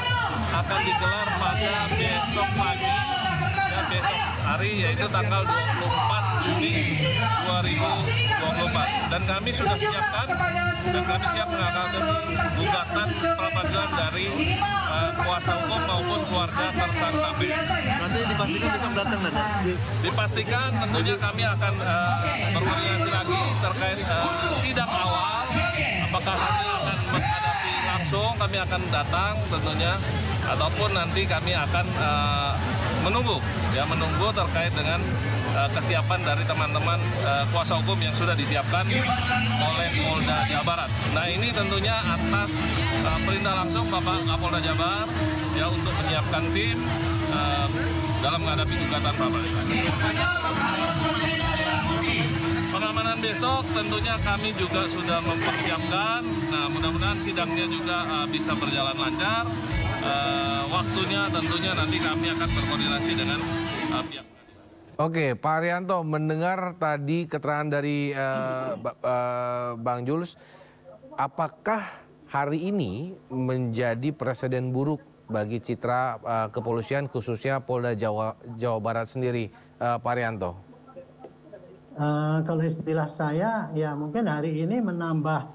M: akan digelar pada besok pagi dan besok hari, yaitu tanggal 24 Juni 2024. Dan kami sudah siapkan dan kami siap menghadapi gugatan pra-peradilan dari kuasa hukum maupun keluarga tersangka B.
K: Nanti dipastikan besok datang,
M: Dipastikan tentunya kami akan berkoordinasi lagi terkait sidang awal. Apakah kami akan menghadapi langsung, kami akan datang tentunya, ataupun nanti kami akan menunggu terkait dengan kesiapan dari teman-teman kuasa hukum yang sudah disiapkan oleh Polda Jawa Barat. Nah, ini tentunya atas perintah langsung Bapak Kapolda Jabar ya untuk menyiapkan tim dalam menghadapi gugatan pra-peradilan. Pengamanan besok tentunya kami juga sudah mempersiapkan. Nah, mudah-mudahan sidangnya juga bisa berjalan lancar. Waktunya tentunya nanti kami akan berkoordinasi dengan pihak.
A: Oke, Pak Arianto, mendengar tadi keterangan dari Bang Jules, apakah hari ini menjadi presiden buruk bagi citra kepolisian khususnya Polda Jawa Barat sendiri, Pak Arianto?
B: Kalau istilah saya, ya mungkin hari ini menambah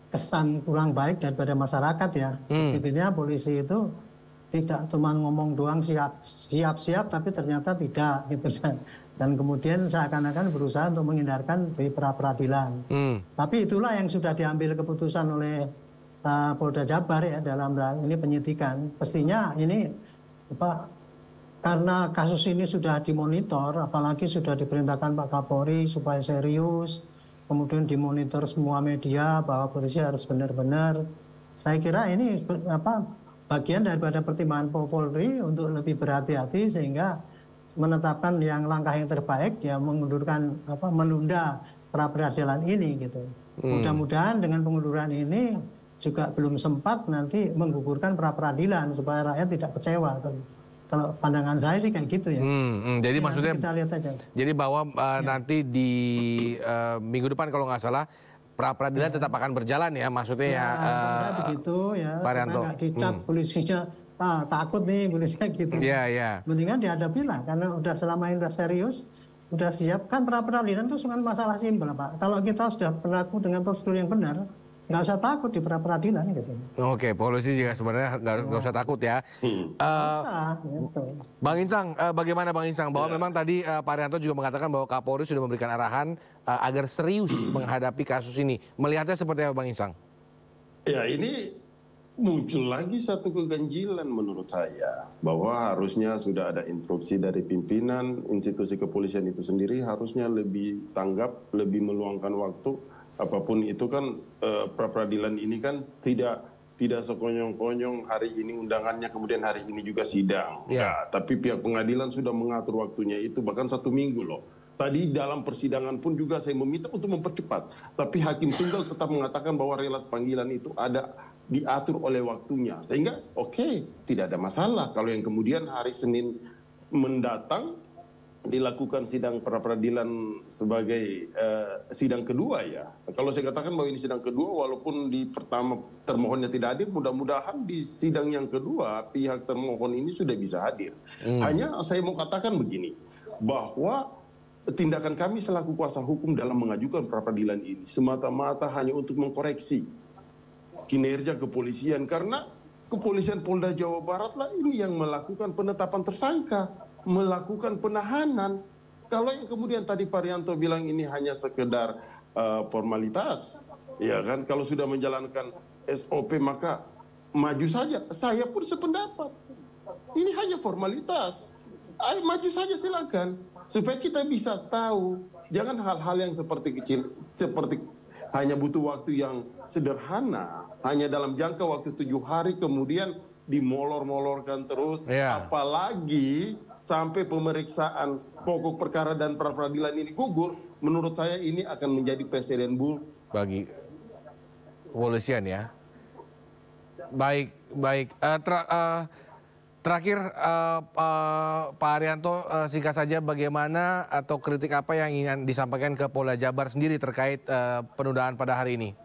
B: kesan kurang baik daripada masyarakat ya. Intinya polisi itu tidak cuma ngomong doang siap-siap, tapi ternyata tidak gitu. Dan kemudian seakan-akan berusaha untuk menghindarkan pra-peradilan. Tapi itulah yang sudah diambil keputusan oleh Polda Jabar ya dalam ini penyidikan. Pastinya ini karena kasus ini sudah dimonitor, apalagi sudah diperintahkan Pak Kapolri supaya serius, kemudian dimonitor semua media bahwa polisi harus benar-benar. Saya kira ini bagian daripada pertimbangan Polri untuk lebih berhati-hati sehingga menetapkan yang langkah yang terbaik ya menunda pra-peradilan ini gitu. Mudah-mudahan dengan pengunduran ini juga belum sempat nanti menggugurkan pra-peradilan supaya rakyat tidak kecewa. Kalau pandangan saya sih kayak gitu ya.
A: Jadi maksudnya
B: kita lihat aja.
A: Jadi bahwa nanti di minggu depan kalau nggak salah pra-peradilan tetap akan berjalan ya, maksudnya
B: begitu ya.
A: Pak Arianto.
B: Nggak dicap polisinya takut nih polisinya gitu.
A: Iya.
B: Mendingan dihadapi lah, karena udah selama ini udah serius, udah siap. Kan pra-peradilan itu cuma masalah simpel, Pak. Kalau kita sudah berlaku dengan prosedur yang benar, nggak usah takut di pra-peradilan gitu.
A: Oke, polisi juga sebenarnya nggak usah takut ya.
B: Gitu.
A: Bang Insang, bagaimana Bang Insang? Bahwa memang tadi Pak Arianto juga mengatakan bahwa Kapolri sudah memberikan arahan agar serius menghadapi kasus ini. Melihatnya seperti apa Bang Insang?
U: Ya, ini muncul lagi satu keganjilan menurut saya, bahwa harusnya sudah ada instruksi dari pimpinan institusi kepolisian itu sendiri, harusnya lebih tanggap, lebih meluangkan waktu. Apapun itu kan pra-peradilan ini kan tidak sekonyong-konyong hari ini undangannya kemudian hari ini juga sidang. Nah, tapi pihak pengadilan sudah mengatur waktunya itu bahkan 1 minggu loh. Tadi dalam persidangan pun juga saya meminta untuk mempercepat, tapi hakim tunggal tetap mengatakan bahwa relas panggilan itu ada diatur oleh waktunya, sehingga tidak ada masalah kalau yang kemudian hari Senin mendatang dilakukan sidang pra-peradilan sebagai sidang kedua ya. Kalau saya katakan bahwa ini sidang kedua, walaupun di pertama termohonnya tidak hadir, mudah-mudahan di sidang yang kedua pihak termohon ini sudah bisa hadir. Hanya saya mau katakan begini, bahwa tindakan kami selaku kuasa hukum dalam mengajukan pra-peradilan ini semata-mata hanya untuk mengkoreksi kinerja kepolisian, karena kepolisian Polda Jawa Barat lah ini yang melakukan penetapan tersangka, melakukan penahanan. Kalau yang kemudian tadi Pak Arianto bilang ini hanya sekedar formalitas, ya kan? Kalau sudah menjalankan SOP maka maju saja. Saya pun sependapat. Ini hanya formalitas. Ayo maju saja silakan, supaya kita bisa tahu. Jangan hal-hal yang seperti kecil, seperti hanya butuh waktu yang sederhana, hanya dalam jangka waktu 7 hari kemudian dimolor-molorkan terus, apalagi sampai pemeriksaan pokok perkara dan pra-peradilan ini gugur. Menurut saya ini akan menjadi presiden buruk
A: bagi kepolisian ya. Baik. Terakhir Pak Arianto, singkat saja bagaimana atau kritik apa yang ingin disampaikan ke Polda Jabar sendiri terkait penundaan pada hari ini?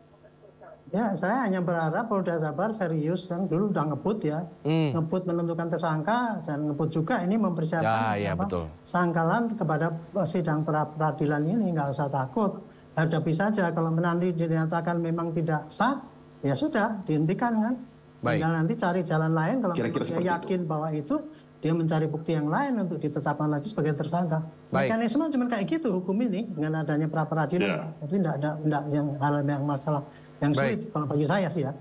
B: Ya, saya hanya berharap Polda Jabar serius, kan dulu udah ngebut ya, ngebut menentukan tersangka, dan ngebut juga ini mempersiapkan sangkalan kepada sidang peradilan ini. Nggak usah takut, hadapi saja. Kalau nanti dinyatakan memang tidak sah, ya sudah dihentikan kan. Tinggal nanti cari jalan lain kalau dia yakin bahwa itu, dia mencari bukti yang lain untuk ditetapkan lagi sebagai tersangka. Mekanisme cuma kayak gitu hukum ini dengan adanya pra-peradilan. Jadi tidak ada hal yang masalah yang sulit kalau bagi saya sih ya.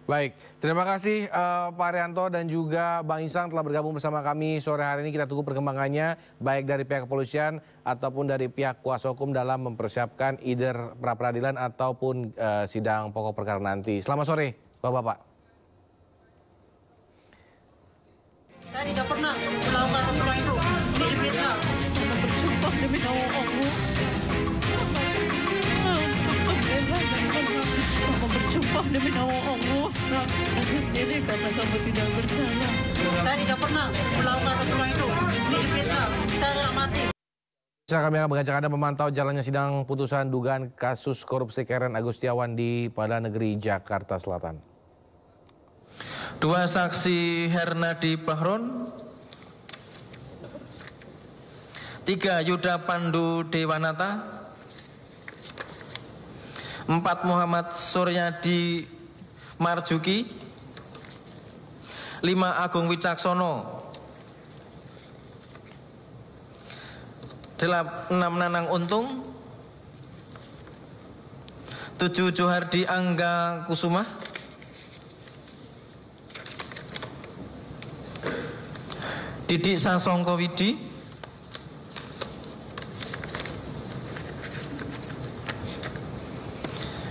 A: Baik. Terima kasih Pak Arianto dan juga Bang Insang telah bergabung bersama kami sore hari ini. Kita tunggu perkembangannya baik dari pihak kepolisian ataupun dari pihak kuasa hukum dalam mempersiapkan either pra-peradilan ataupun sidang pokok perkara nanti. Selamat sore Bapak-bapak.
Q: Saya tidak pernah melakukan semua itu di Vietnam.
T: Bersumpah demi nama Allah. Mama bersumpah demi nama Allah. Aku sendiri karena kamu tidak bersalah.
Q: Saya tidak pernah melakukan semua itu di Vietnam. Saya telah mati.
A: Kami akan mengajak Anda memantau jalannya sidang putusan dugaan kasus korupsi Karen Agustiawan di Pengadilan Negeri Jakarta Selatan.
D: 2 saksi Hernadi Bahron, 3 Yuda Pandu Dewanata, 4 Muhammad Suryadi Marjuki, 5 Agung Wicaksono, 6 Nanang Untung, 7 Johardi Angga Kusuma, 2 Didik Sasongko Widi,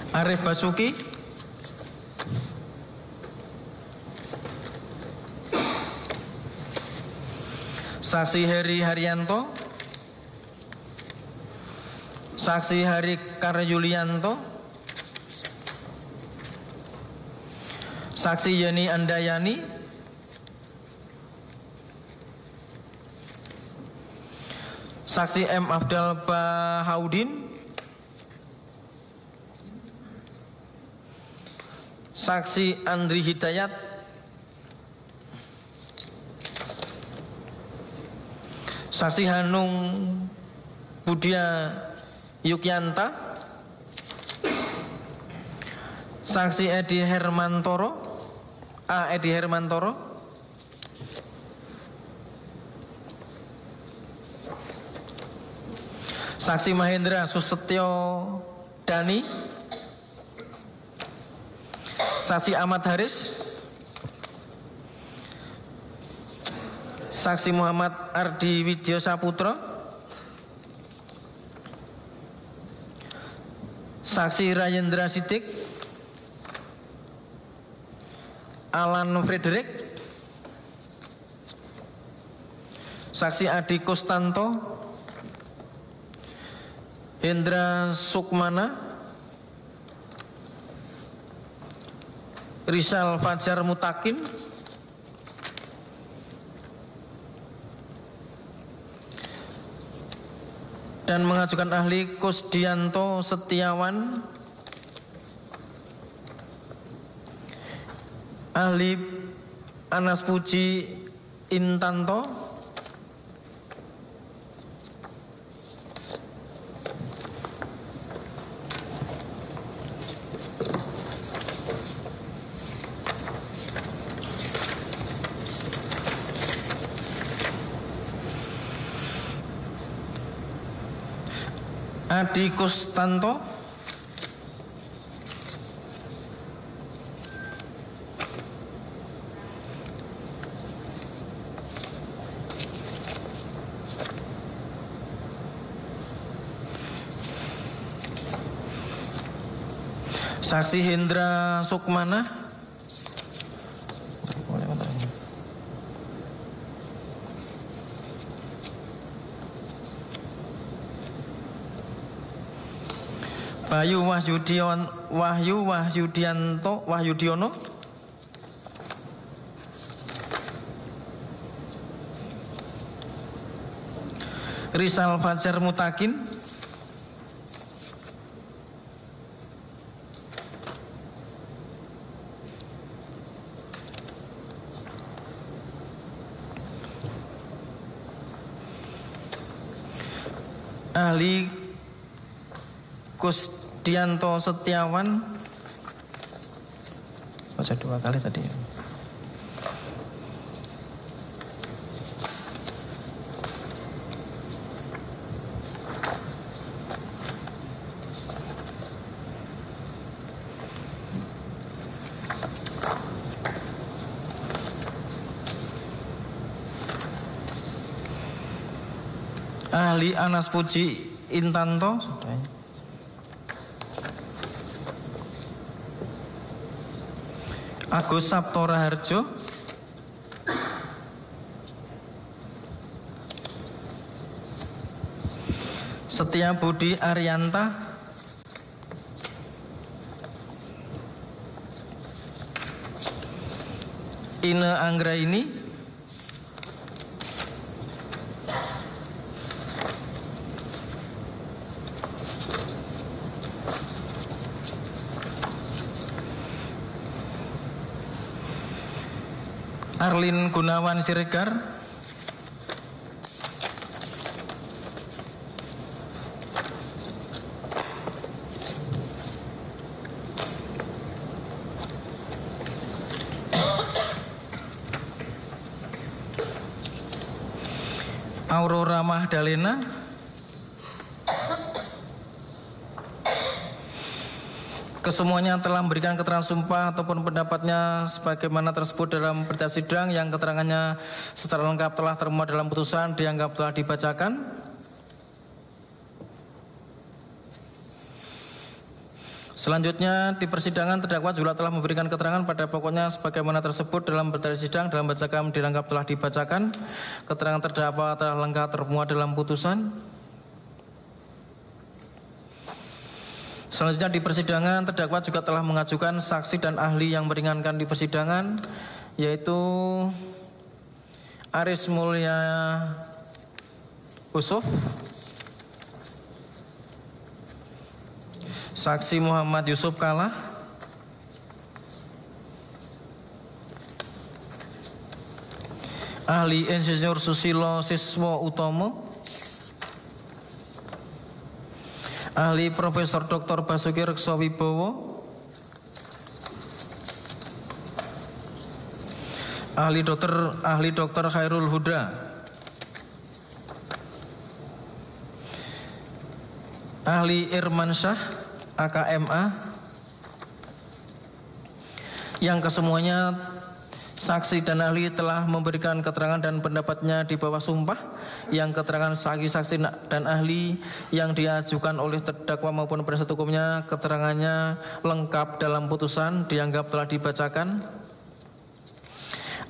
D: 4 Arif Basuki, 5 Saksi Heri Haryanto, Saksi Hari Karyulianto, Saksi Yeni Andayani, Saksi M. Afdal Bahaudin, Saksi Andri Hidayat, Saksi Hanung Budia Yukyanta, saksi Edi Hermantoro, Edi Hermantoro, saksi Mahendra Susetyo Dani, saksi Ahmad Haris, saksi Muhammad Ardi Widyo Saputra, saksi Rayendra Sidik, Alan Frederick, saksi Adi Kustanto, Hendra Sukmana, Rizal Fajar Mutakin, dan mengajukan ahli Kusdianto Setiawan, ahli Anas Puji Intanto, Adi Kustanto, saksi Hendra Sukmana, Bayu Wahyudiono, Rizal Fajar Mutakin, ahli Kusdianto Setiawan, baca 2 kali tadi. Ahli Anas Puji Intanto, Agus Saptora Harjo, Setia Budi Arianta, Ine Anggraini, Arlin Gunawan Siregar, Aurora Mahdalena, kesemuanya telah memberikan keterangan sumpah ataupun pendapatnya sebagaimana tersebut dalam berita sidang yang keterangannya secara lengkap telah termuat dalam putusan dianggap telah dibacakan. Selanjutnya di persidangan terdakwa juga telah memberikan keterangan pada pokoknya sebagaimana tersebut dalam berita sidang dalam bacakan dianggap telah dibacakan. Keterangan terdakwa telah lengkap termuat dalam putusan. Selanjutnya di persidangan terdakwa juga telah mengajukan saksi dan ahli yang meringankan di persidangan, yaitu Aris Mulya Yusuf, saksi Muhammad Yusuf Kala, Ahli Insinyur Susilo Siswo Utomo, Ahli Profesor Dr. Basuki Rekso Wibowo, Ahli Dokter Khairul Huda, Ahli Irman Syah AKMA, yang kesemuanya saksi dan ahli telah memberikan keterangan dan pendapatnya di bawah sumpah, yang keterangan saksi-saksi dan ahli yang diajukan oleh terdakwa maupun penasihat hukumnya keterangannya lengkap dalam putusan dianggap telah dibacakan.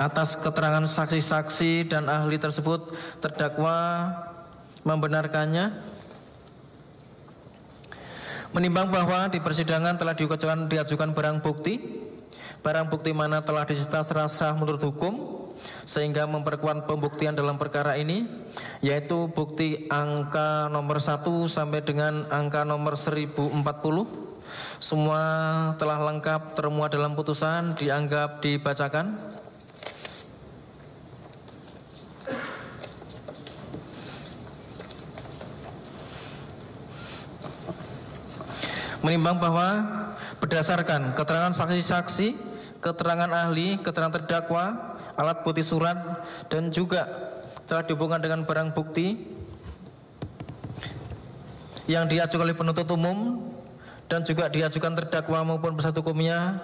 D: Atas keterangan saksi-saksi dan ahli tersebut terdakwa membenarkannya. Menimbang bahwa di persidangan telah diajukan barang bukti mana telah disita secara sah menurut hukum, sehingga memperkuat pembuktian dalam perkara ini, yaitu bukti angka nomor 1 sampai dengan angka nomor 1040, semua telah lengkap termuat dalam putusan dianggap dibacakan. Menimbang bahwa berdasarkan keterangan saksi-saksi, keterangan ahli, keterangan terdakwa, alat bukti surat, dan juga telah dihubungkan dengan barang bukti yang diajukan oleh penuntut umum dan juga diajukan terdakwa maupun penasihat hukumnya,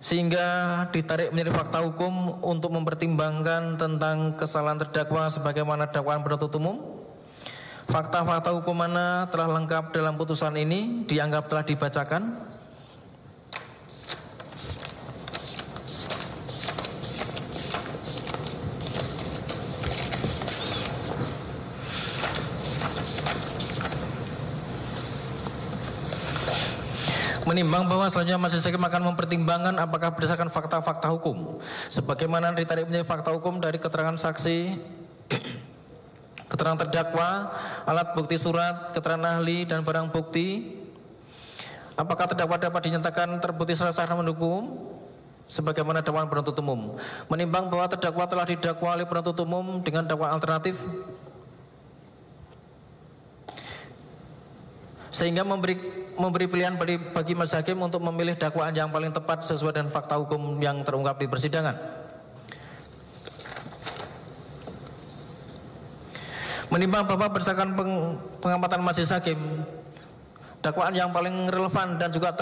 D: sehingga ditarik menjadi fakta hukum untuk mempertimbangkan tentang kesalahan terdakwa sebagaimana dakwaan penuntut umum. Fakta-fakta hukum mana telah lengkap dalam putusan ini dianggap telah dibacakan. Menimbang bahwa selanjutnya majelis hakim akan mempertimbangkan apakah berdasarkan fakta-fakta hukum sebagaimana ditarik menjadi fakta hukum dari keterangan saksi, keterangan terdakwa, alat bukti surat, keterangan ahli, dan barang bukti, apakah terdakwa dapat dinyatakan terbukti secara sah menurut hukum sebagaimana dakwaan penuntut umum. Menimbang bahwa terdakwa telah didakwa oleh penuntut umum dengan dakwaan alternatif, sehingga memberi pilihan bagi majelis hakim untuk memilih dakwaan yang paling tepat sesuai dengan fakta hukum yang terungkap di persidangan. Menimbang bahwa berdasarkan pengamatan majelis hakim, dakwaan yang paling relevan dan juga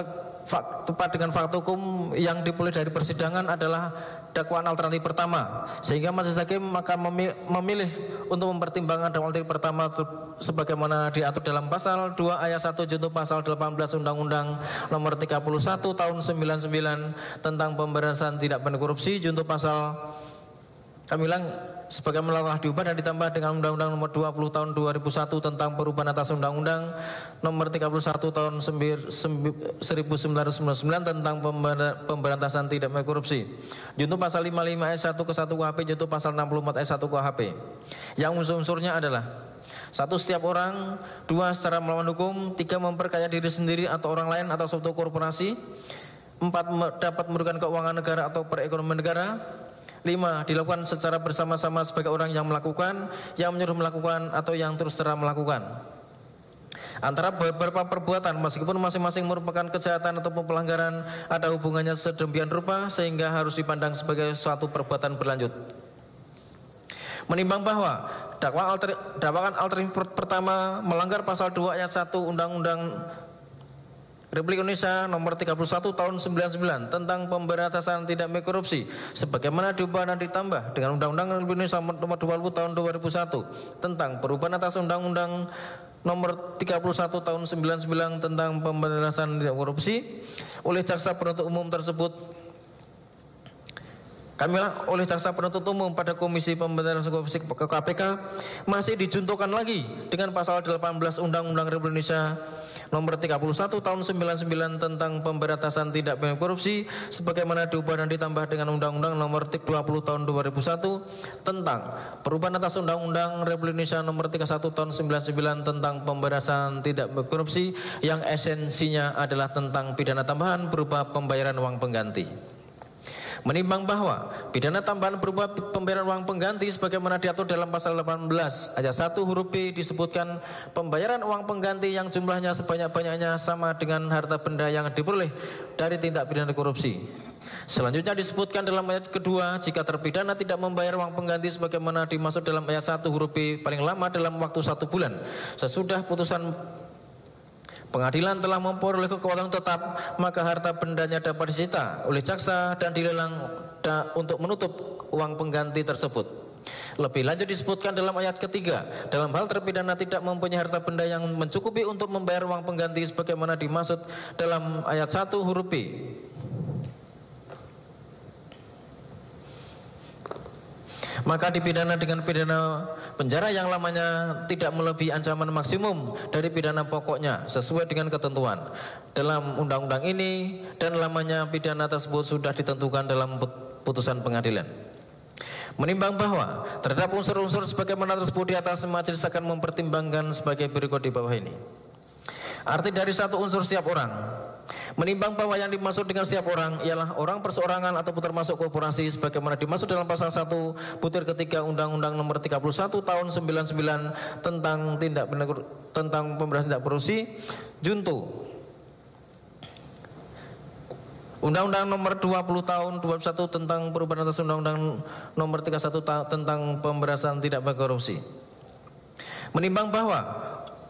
D: tepat dengan fakta hukum yang dipilih dari persidangan adalah dakwaan alternatif pertama, sehingga majelis hakim akan memilih untuk mempertimbangkan dakwaan alternatif pertama sebagaimana diatur dalam pasal 2 ayat 1 junto pasal 18 Undang-Undang Nomor 31 Tahun 99 tentang pemberantasan tindak pidana korupsi, junto pasal kami bilang sebagaimana telah diubah dan ditambah dengan Undang-Undang Nomor 20 Tahun 2001 tentang perubahan atas Undang-Undang Nomor 31 Tahun 1999 tentang pemberantasan tindak pidana korupsi, junto pasal 55 ayat 1 ke 1 KUHP, junto pasal 64 ayat 1 KUHP, yang unsur-unsurnya adalah: 1. Setiap orang. 2. Secara melawan hukum. 3. Memperkaya diri sendiri atau orang lain atau suatu korporasi. 4. Dapat merugikan keuangan negara atau perekonomian negara. 5. Dilakukan secara bersama-sama sebagai orang yang melakukan, yang menyuruh melakukan, atau yang terus terang melakukan. Antara beberapa perbuatan, meskipun masing-masing merupakan kejahatan atau pelanggaran, ada hubungannya sedemikian rupa sehingga harus dipandang sebagai suatu perbuatan berlanjut. Menimbang bahwa dakwaan alternatif pertama melanggar pasal 2 ayat 1 Undang-Undang Republik Indonesia Nomor 31 Tahun 99 tentang pemberantasan tindak pidana korupsi sebagaimana diubah dan ditambah dengan Undang-Undang Republik Indonesia Nomor 20 Tahun 2001 tentang perubahan atas Undang-Undang Nomor 31 Tahun 99 tentang pemberantasan tindak korupsi oleh jaksa penuntut umum tersebut, oleh jaksa penuntut umum pada Komisi Pemberantasan Korupsi ke KPK masih dijuntukan lagi dengan pasal 18 Undang-Undang Republik Indonesia Nomor 31 Tahun 99 tentang pemberantasan tindak pidana korupsi sebagaimana diubah dan ditambah dengan Undang-Undang Nomor 20 Tahun 2001 tentang perubahan atas Undang-Undang Republik Indonesia Nomor 31 Tahun 99 tentang pemberantasan tindak pidana korupsi yang esensinya adalah tentang pidana tambahan berupa pembayaran uang pengganti. Menimbang bahwa pidana tambahan berupa pembayaran uang pengganti sebagaimana diatur dalam pasal 18 ayat 1 huruf B disebutkan pembayaran uang pengganti yang jumlahnya sebanyak-banyaknya sama dengan harta benda yang diperoleh dari tindak pidana korupsi. Selanjutnya disebutkan dalam ayat kedua, jika terpidana tidak membayar uang pengganti sebagaimana dimaksud dalam ayat 1 huruf B paling lama dalam waktu 1 bulan sesudah putusan pengadilan telah memperoleh kekuatan tetap, maka harta bendanya dapat disita oleh jaksa dan dilelang untuk menutup uang pengganti tersebut. Lebih lanjut disebutkan dalam ayat ketiga, dalam hal terpidana tidak mempunyai harta benda yang mencukupi untuk membayar uang pengganti sebagaimana dimaksud dalam ayat 1 huruf B. Maka dipidana dengan pidana penjara yang lamanya tidak melebihi ancaman maksimum dari pidana pokoknya sesuai dengan ketentuan dalam undang-undang ini, dan lamanya pidana tersebut sudah ditentukan dalam putusan pengadilan. Menimbang bahwa terhadap unsur-unsur sebagaimana tersebut di atas, majelis akan mempertimbangkan sebagai berikut di bawah ini. Arti dari satu unsur setiap orang. Menimbang bahwa yang dimaksud dengan setiap orang ialah orang perseorangan ataupun termasuk korporasi sebagaimana dimaksud dalam pasal 1 butir ketiga Undang-Undang Nomor 31 Tahun 99 tentang pemberantasan tindak korupsi junto. Undang-Undang Nomor 20 Tahun 21 tentang perubahan atas Undang-Undang Nomor 31 tentang pemberantasan tindak korupsi. Menimbang bahwa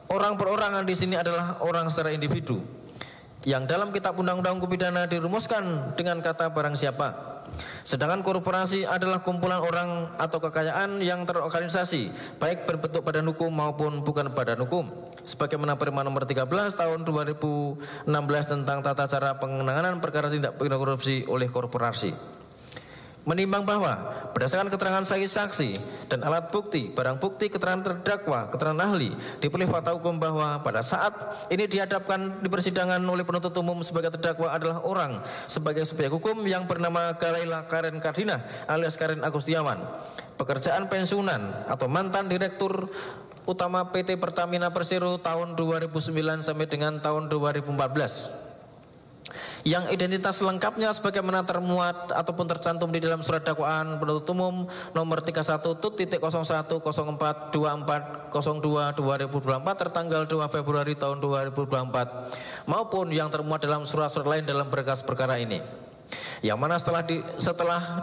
D: orang perorangan di sini adalah orang secara individu, yang dalam kitab undang-undang hukum pidana dirumuskan dengan kata barang siapa. Sedangkan korporasi adalah kumpulan orang atau kekayaan yang terorganisasi, baik berbentuk badan hukum maupun bukan badan hukum. Sebagaimana Perma Nomor 13 Tahun 2016 tentang tata cara penanganan perkara tindak pidana korupsi oleh korporasi. Menimbang bahwa berdasarkan keterangan saksi dan alat bukti, barang bukti, keterangan terdakwa, keterangan ahli, diperoleh fakta hukum bahwa pada saat ini dihadapkan di persidangan oleh penuntut umum sebagai terdakwa adalah orang sebagai subjek hukum yang bernama Laila Karen Kardina alias Karen Agustiawan, pekerjaan pensiunan atau mantan direktur utama PT Pertamina Persero tahun 2009 sampai dengan tahun 2014. Yang identitas lengkapnya sebagaimana termuat ataupun tercantum di dalam surat dakwaan penuntut umum nomor 31.01.042402/2024 tertanggal 2 Februari tahun 2024 maupun yang termuat dalam surat-surat lain dalam berkas perkara ini, yang mana setelah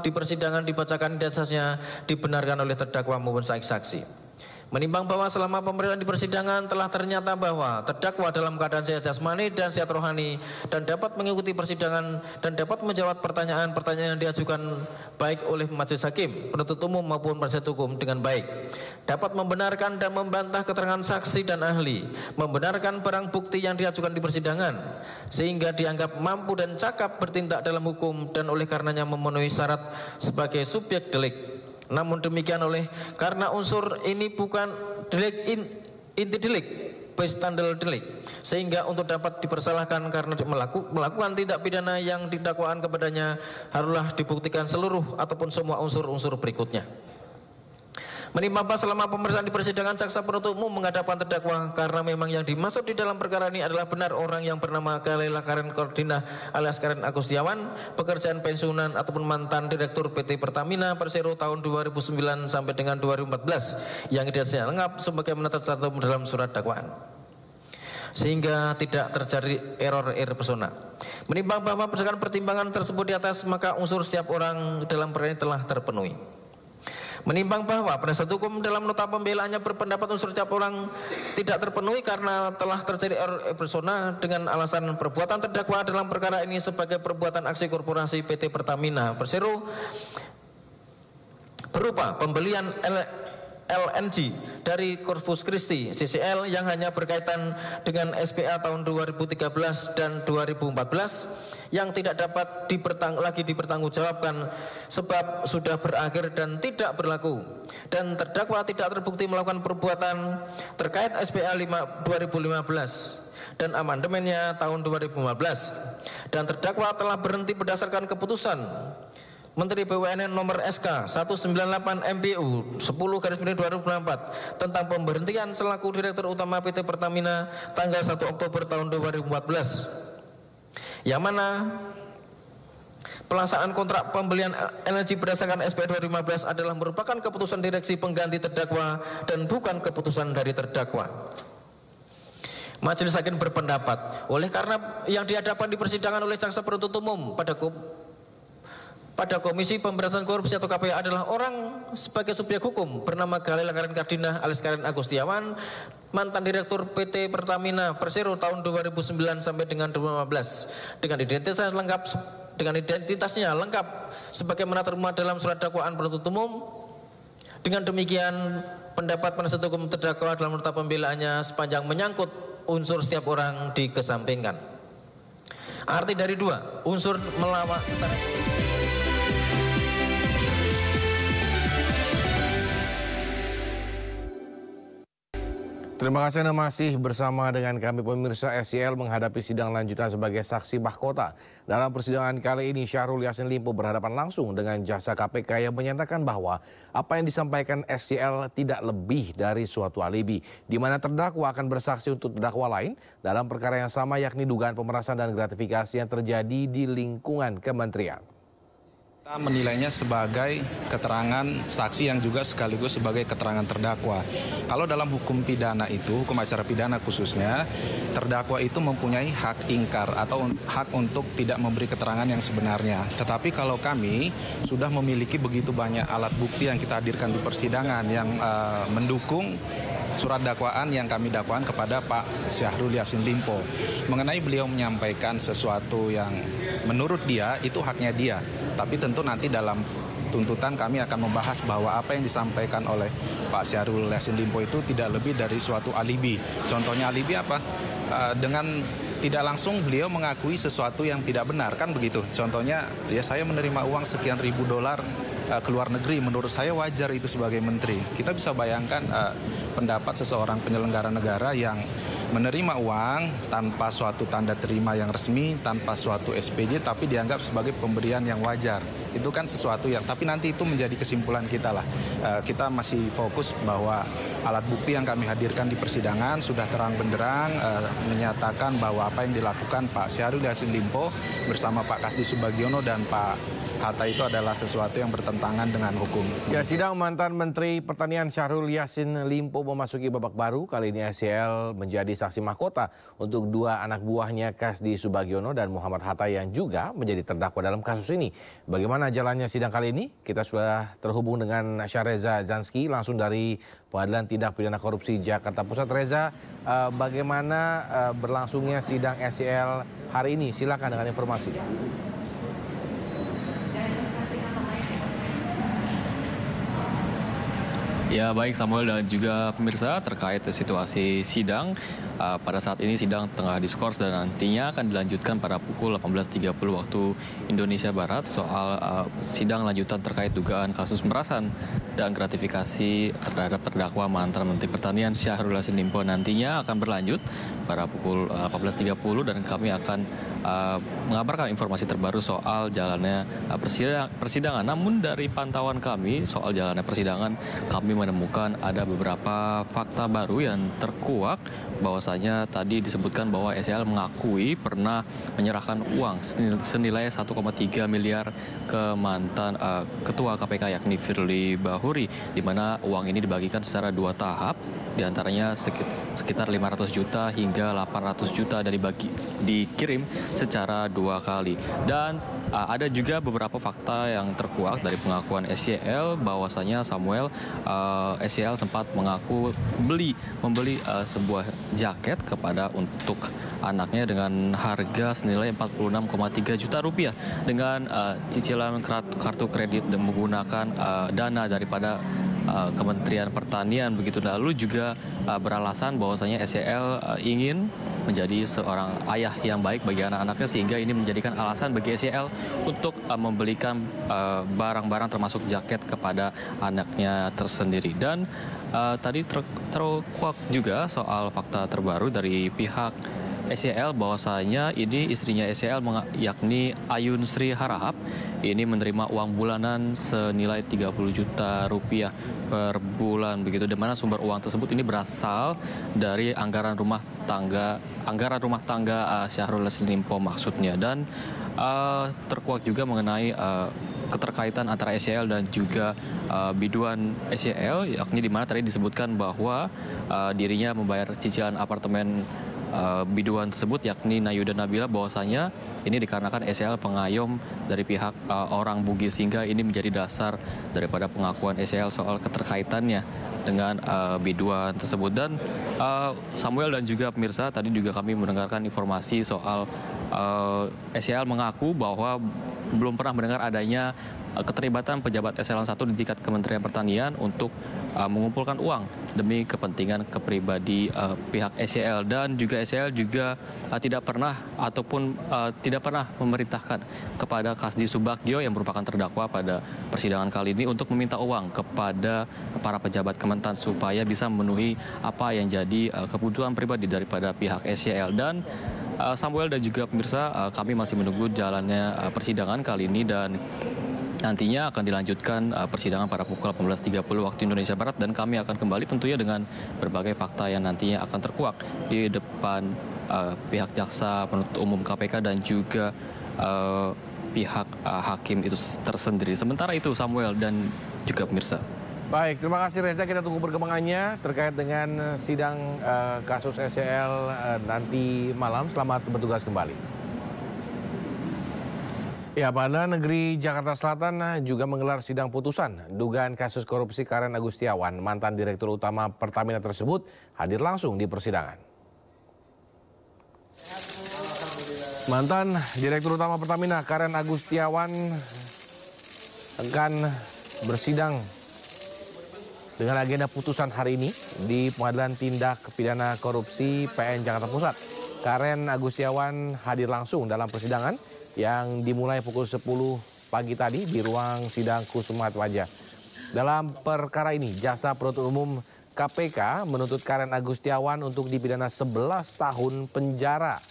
D: di persidangan dibacakan identitasnya dibenarkan oleh terdakwa maupun saksi. Menimbang bahwa selama pemeriksaan di persidangan telah ternyata bahwa terdakwa dalam keadaan sehat jasmani dan sehat rohani dan dapat mengikuti persidangan dan dapat menjawab pertanyaan-pertanyaan yang diajukan baik oleh majelis hakim, penuntut umum maupun penasihat hukum dengan baik, dapat membenarkan dan membantah keterangan saksi dan ahli, membenarkan barang bukti yang diajukan di persidangan, sehingga dianggap mampu dan cakap bertindak dalam hukum dan oleh karenanya memenuhi syarat sebagai subjek delik. Namun demikian karena unsur ini bukan delik inti delik, bestandel delik, sehingga untuk dapat dipersalahkan karena melakukan tindak pidana yang didakwaan kepadanya haruslah dibuktikan seluruh ataupun semua unsur-unsur berikutnya. Menimbang bahwa selama pemeriksaan di persidangan jaksa penuntut umum menghadapkan terdakwa karena memang yang dimaksud di dalam perkara ini adalah benar orang yang bernama Laila Karen Kardina alias Karen Agustiawan, pekerjaan pensiunan ataupun mantan direktur PT Pertamina Persero tahun 2009 sampai dengan 2014 yang identitasnya lengkap sebagaimana tercantum dalam surat dakwaan, sehingga tidak terjadi error persona. Menimbang bahwa berdasarkan pertimbangan tersebut di atas, maka unsur setiap orang dalam perkara ini telah terpenuhi. Menimbang bahwa penasihat hukum dalam nota pembelaannya berpendapat unsur setiap orang tidak terpenuhi karena telah terjadi error persona dengan alasan perbuatan terdakwa dalam perkara ini sebagai perbuatan aksi korporasi PT Pertamina Persero berupa pembelian LNG dari Corpus Christi CCL yang hanya berkaitan dengan SPA tahun 2013 dan 2014 yang tidak dapat lagi dipertanggungjawabkan sebab sudah berakhir dan tidak berlaku, dan terdakwa tidak terbukti melakukan perbuatan terkait SPA 2015 dan amandemennya tahun 2015, dan terdakwa telah berhenti berdasarkan keputusan Menteri BUMN nomor SK 198 MPU 10/2024 tentang pemberhentian selaku Direktur Utama PT Pertamina tanggal 1 Oktober tahun 2014, yang mana Pelaksanaan kontrak pembelian energi berdasarkan SP 2015 adalah merupakan keputusan direksi pengganti terdakwa dan bukan keputusan dari terdakwa. Majelis Hakim berpendapat, oleh karena yang dihadapkan di persidangan oleh jaksa penuntut umum pada Komisi Pemberantasan Korupsi atau KPK adalah orang sebagai subjek hukum bernama Galela Karen Kardina alias Karen Agustiawan, mantan Direktur PT Pertamina Persero tahun 2009 sampai dengan 2015 dengan identitasnya lengkap sebagaimana termuat dalam surat dakwaan penuntut umum. Dengan demikian, pendapat penasihat hukum terdakwa dalam nota pembelaannya sepanjang menyangkut unsur setiap orang dikesampingkan. Arti dari dua, unsur melawan serta
A: Terima kasih Anda masih bersama dengan kami pemirsa. SYL menghadapi sidang lanjutan sebagai saksi mahkota. Dalam persidangan kali ini Syahrul Yassin Limpo berhadapan langsung dengan jaksa KPK yang menyatakan bahwa apa yang disampaikan SYL tidak lebih dari suatu alibi, di mana terdakwa akan bersaksi untuk terdakwa lain dalam perkara yang sama, yakni dugaan pemerasan dan gratifikasi yang terjadi di lingkungan kementerian.
L: Kita menilainya sebagai keterangan saksi yang juga sekaligus sebagai keterangan terdakwa. Kalau dalam hukum pidana itu, hukum acara pidana khususnya, terdakwa itu mempunyai hak ingkar atau hak untuk tidak memberi keterangan yang sebenarnya. Tetapi kalau kami sudah memiliki begitu banyak alat bukti yang kita hadirkan di persidangan yang mendukung surat dakwaan yang kami dakwaan kepada Pak Syahrul Yassin Limpo. Mengenai beliau menyampaikan sesuatu yang menurut dia itu haknya dia. Tapi tentu nanti dalam tuntutan kami akan membahas bahwa apa yang disampaikan oleh Pak Syahrul Yassin Limpo itu tidak lebih dari suatu alibi. Contohnya alibi apa? Dengan tidak langsung beliau mengakui sesuatu yang tidak benar, kan begitu. Contohnya, ya saya menerima uang sekian ribu dolar ke luar negeri, menurut saya wajar itu sebagai menteri. Kita bisa bayangkan pendapat seseorang penyelenggara negara yang menerima uang tanpa suatu tanda terima yang resmi, tanpa suatu SPJ, tapi dianggap sebagai pemberian yang wajar. Itu kan sesuatu yang, tapi nanti itu menjadi kesimpulan kita lah. Kita masih fokus bahwa alat bukti yang kami hadirkan di persidangan sudah terang benderang menyatakan bahwa apa yang dilakukan Pak Syahrul Yassin Limpo bersama Pak Kasdi Subagiono dan Pak Hatta itu adalah sesuatu yang bertentangan dengan hukum.
A: Ya, sidang mantan Menteri Pertanian Syahrul Yassin Limpo memasuki babak baru. Kali ini SYL menjadi saksi mahkota untuk dua anak buahnya Kasdi Subagiono dan Muhammad Hatta yang juga menjadi terdakwa dalam kasus ini. Bagaimana jalannya sidang kali ini? Kita sudah terhubung dengan Syahreza Zanski langsung dari Pengadilan Tindak Pidana Korupsi Jakarta Pusat. Reza, bagaimana berlangsungnya sidang SYL hari ini? Silakan dengan informasi.
C: Ya baik Samuel dan juga pemirsa, terkait situasi sidang, pada saat ini sidang tengah diskors dan nantinya akan dilanjutkan pada pukul 18.30 waktu Indonesia Barat soal sidang lanjutan terkait dugaan kasus pemerasan dan gratifikasi terhadap terdakwa mantan Menteri Pertanian Syahrul Yassin Limpo nantinya akan berlanjut pada pukul 18.30 dan kami akan mengabarkan informasi terbaru soal jalannya persidangan. Namun dari pantauan kami soal jalannya persidangan, kami menemukan ada beberapa fakta baru yang terkuak, bahwasanya tadi disebutkan bahwa SYL mengakui pernah menyerahkan uang senilai 1,3 miliar ke mantan Ketua KPK yakni Firly Bahuri, di mana uang ini dibagikan secara 2 tahap, diantaranya sekitar 500 juta hingga 800 juta dan dikirim secara 2 kali. Dan ada juga beberapa fakta yang terkuak dari pengakuan SYL, bahwasanya Samuel, SYL sempat mengaku membeli sebuah jaket untuk anaknya dengan harga senilai 46,3 juta rupiah dengan cicilan kartu kredit dan menggunakan dana daripada Kementerian Pertanian begitu. Lalu juga beralasan bahwasanya SYL ingin menjadi seorang ayah yang baik bagi anak-anaknya, sehingga ini menjadikan alasan bagi SYL untuk membelikan barang-barang termasuk jaket kepada anaknya tersendiri. Dan tadi terkuak juga soal fakta terbaru dari pihak SCL bahwasanya ini istrinya SCL yakni Ayun Sri Harahap ini menerima uang bulanan senilai 30 juta rupiah per bulan begitu, di mana sumber uang tersebut ini berasal dari anggaran rumah tangga Syahrul Yassin Limpo maksudnya, dan terkuak juga mengenai keterkaitan antara SCL dan juga biduan SCL, yakni di mana tadi disebutkan bahwa dirinya membayar cicilan apartemen biduan tersebut yakni Nayuda Nabila, bahwasanya ini dikarenakan SCL pengayom dari pihak orang Bugis, sehingga ini menjadi dasar daripada pengakuan SCL soal keterkaitannya dengan biduan tersebut. Dan Samuel dan juga pemirsa, tadi juga kami mendengarkan informasi soal SCL mengaku bahwa belum pernah mendengar adanya keterlibatan pejabat eselon 1 di tingkat Kementerian Pertanian untuk mengumpulkan uang demi kepentingan kepribadi pihak SCL, dan juga SCL juga tidak pernah memerintahkan kepada Kasdi Subagio yang merupakan terdakwa pada persidangan kali ini untuk meminta uang kepada para pejabat Kementan supaya bisa memenuhi apa yang jadi kebutuhan pribadi daripada pihak SCL. Dan Samuel dan juga pemirsa, kami masih menunggu jalannya persidangan kali ini, dan nantinya akan dilanjutkan persidangan pada pukul 18.30 waktu Indonesia Barat, dan kami akan kembali tentunya dengan berbagai fakta yang nantinya akan terkuak di depan pihak jaksa penuntut umum KPK dan juga pihak hakim itu tersendiri. Sementara itu Samuel dan juga pemirsa.
A: Baik, terima kasih Reza. Kita tunggu perkembangannya terkait dengan sidang kasus SCL nanti malam. Selamat bertugas kembali. Ya, Pengadilan Negeri Jakarta Selatan juga menggelar sidang putusan dugaan kasus korupsi Karen Agustiawan. Mantan Direktur Utama Pertamina tersebut hadir langsung di persidangan. Mantan Direktur Utama Pertamina Karen Agustiawan akan bersidang dengan agenda putusan hari ini di Pengadilan Tindak Pidana Korupsi PN Jakarta Pusat. Karen Agustiawan hadir langsung dalam persidangan yang dimulai pukul 10 pagi tadi di ruang sidang Kusuma Atmaja. Dalam perkara ini, Jaksa Penuntut Umum KPK menuntut Karen Agustiawan untuk dipidana 11 tahun penjara.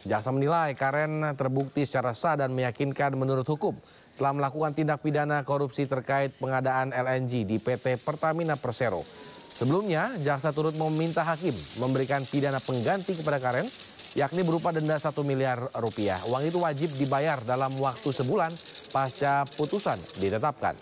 A: Jaksa menilai Karen terbukti secara sah dan meyakinkan menurut hukum telah melakukan tindak pidana korupsi terkait pengadaan LNG di PT Pertamina Persero. Sebelumnya, jaksa turut meminta hakim memberikan pidana pengganti kepada Karen, yakni berupa denda 1 miliar rupiah. Uang itu wajib dibayar dalam waktu sebulan pasca putusan ditetapkan.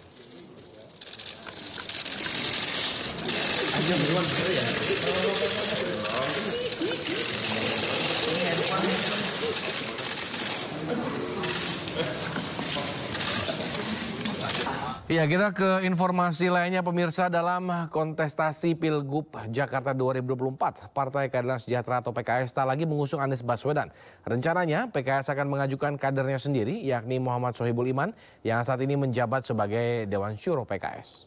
A: Ya, kita ke informasi lainnya pemirsa. Dalam kontestasi Pilgub Jakarta 2024, Partai Keadilan Sejahtera atau PKS tak lagi mengusung Anies Baswedan. Rencananya PKS akan mengajukan kadernya sendiri, yakni Muhammad Sohibul Iman yang saat ini menjabat sebagai Dewan Syuro PKS.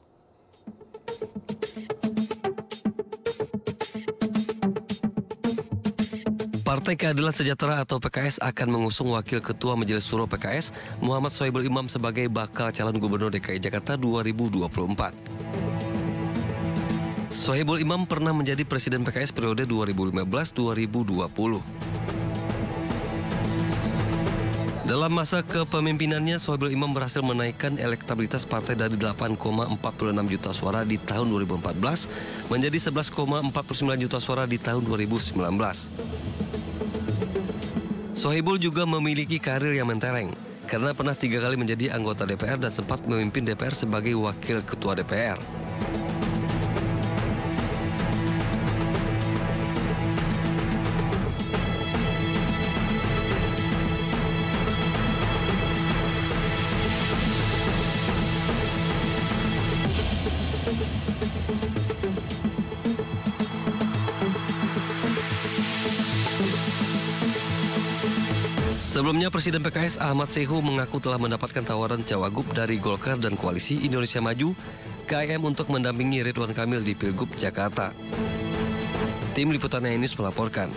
F: Partai Keadilan Sejahtera atau PKS akan mengusung Wakil Ketua Majelis Syuro PKS Muhammad Sohibul Imam sebagai bakal calon Gubernur DKI Jakarta 2024. Sohibul Imam pernah menjadi Presiden PKS periode 2015-2020. Dalam masa kepemimpinannya, Sohibul Imam berhasil menaikkan elektabilitas partai dari 8,46 juta suara di tahun 2014 menjadi 11,49 juta suara di tahun 2019. Sohibul juga memiliki karir yang mentereng karena pernah 3 kali menjadi anggota DPR dan sempat memimpin DPR sebagai wakil ketua DPR. Sebelumnya, Presiden PKS Ahmad Sehu mengaku telah mendapatkan tawaran cawagup dari Golkar dan Koalisi Indonesia Maju KIM untuk mendampingi Ridwan Kamil di Pilgub Jakarta. Tim Liputan News melaporkan.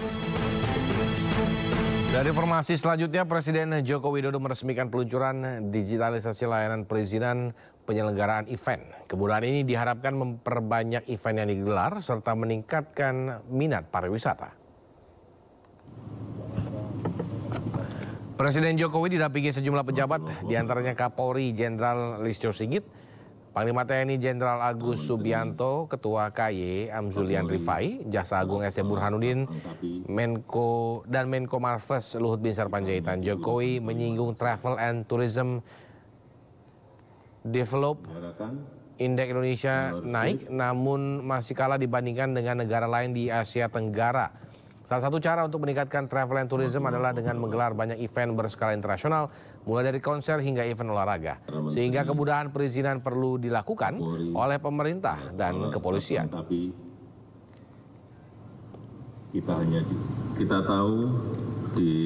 A: Dari informasi selanjutnya, Presiden Joko Widodo meresmikan peluncuran digitalisasi layanan perizinan penyelenggaraan event. Kemudahan ini diharapkan memperbanyak event yang digelar serta meningkatkan minat pariwisata. Presiden Jokowi didampingi sejumlah pejabat, diantaranya Kapolri Jenderal Listio Sigit, Panglima TNI Jenderal Agus Subianto, Ketua KY Amzulian Rifai, Jaksa Agung S.D. Burhanuddin, Menko Marves Luhut Binsar Panjaitan. Jokowi menyinggung Travel and Tourism Develop Indeks Indonesia naik, namun masih kalah dibandingkan dengan negara lain di Asia Tenggara. Salah satu cara untuk meningkatkan travel and tourism adalah dengan menggelar banyak event berskala internasional, mulai dari konser hingga event olahraga. Sehingga kemudahan perizinan perlu dilakukan oleh pemerintah dan kepolisian.
G: Kita tahu di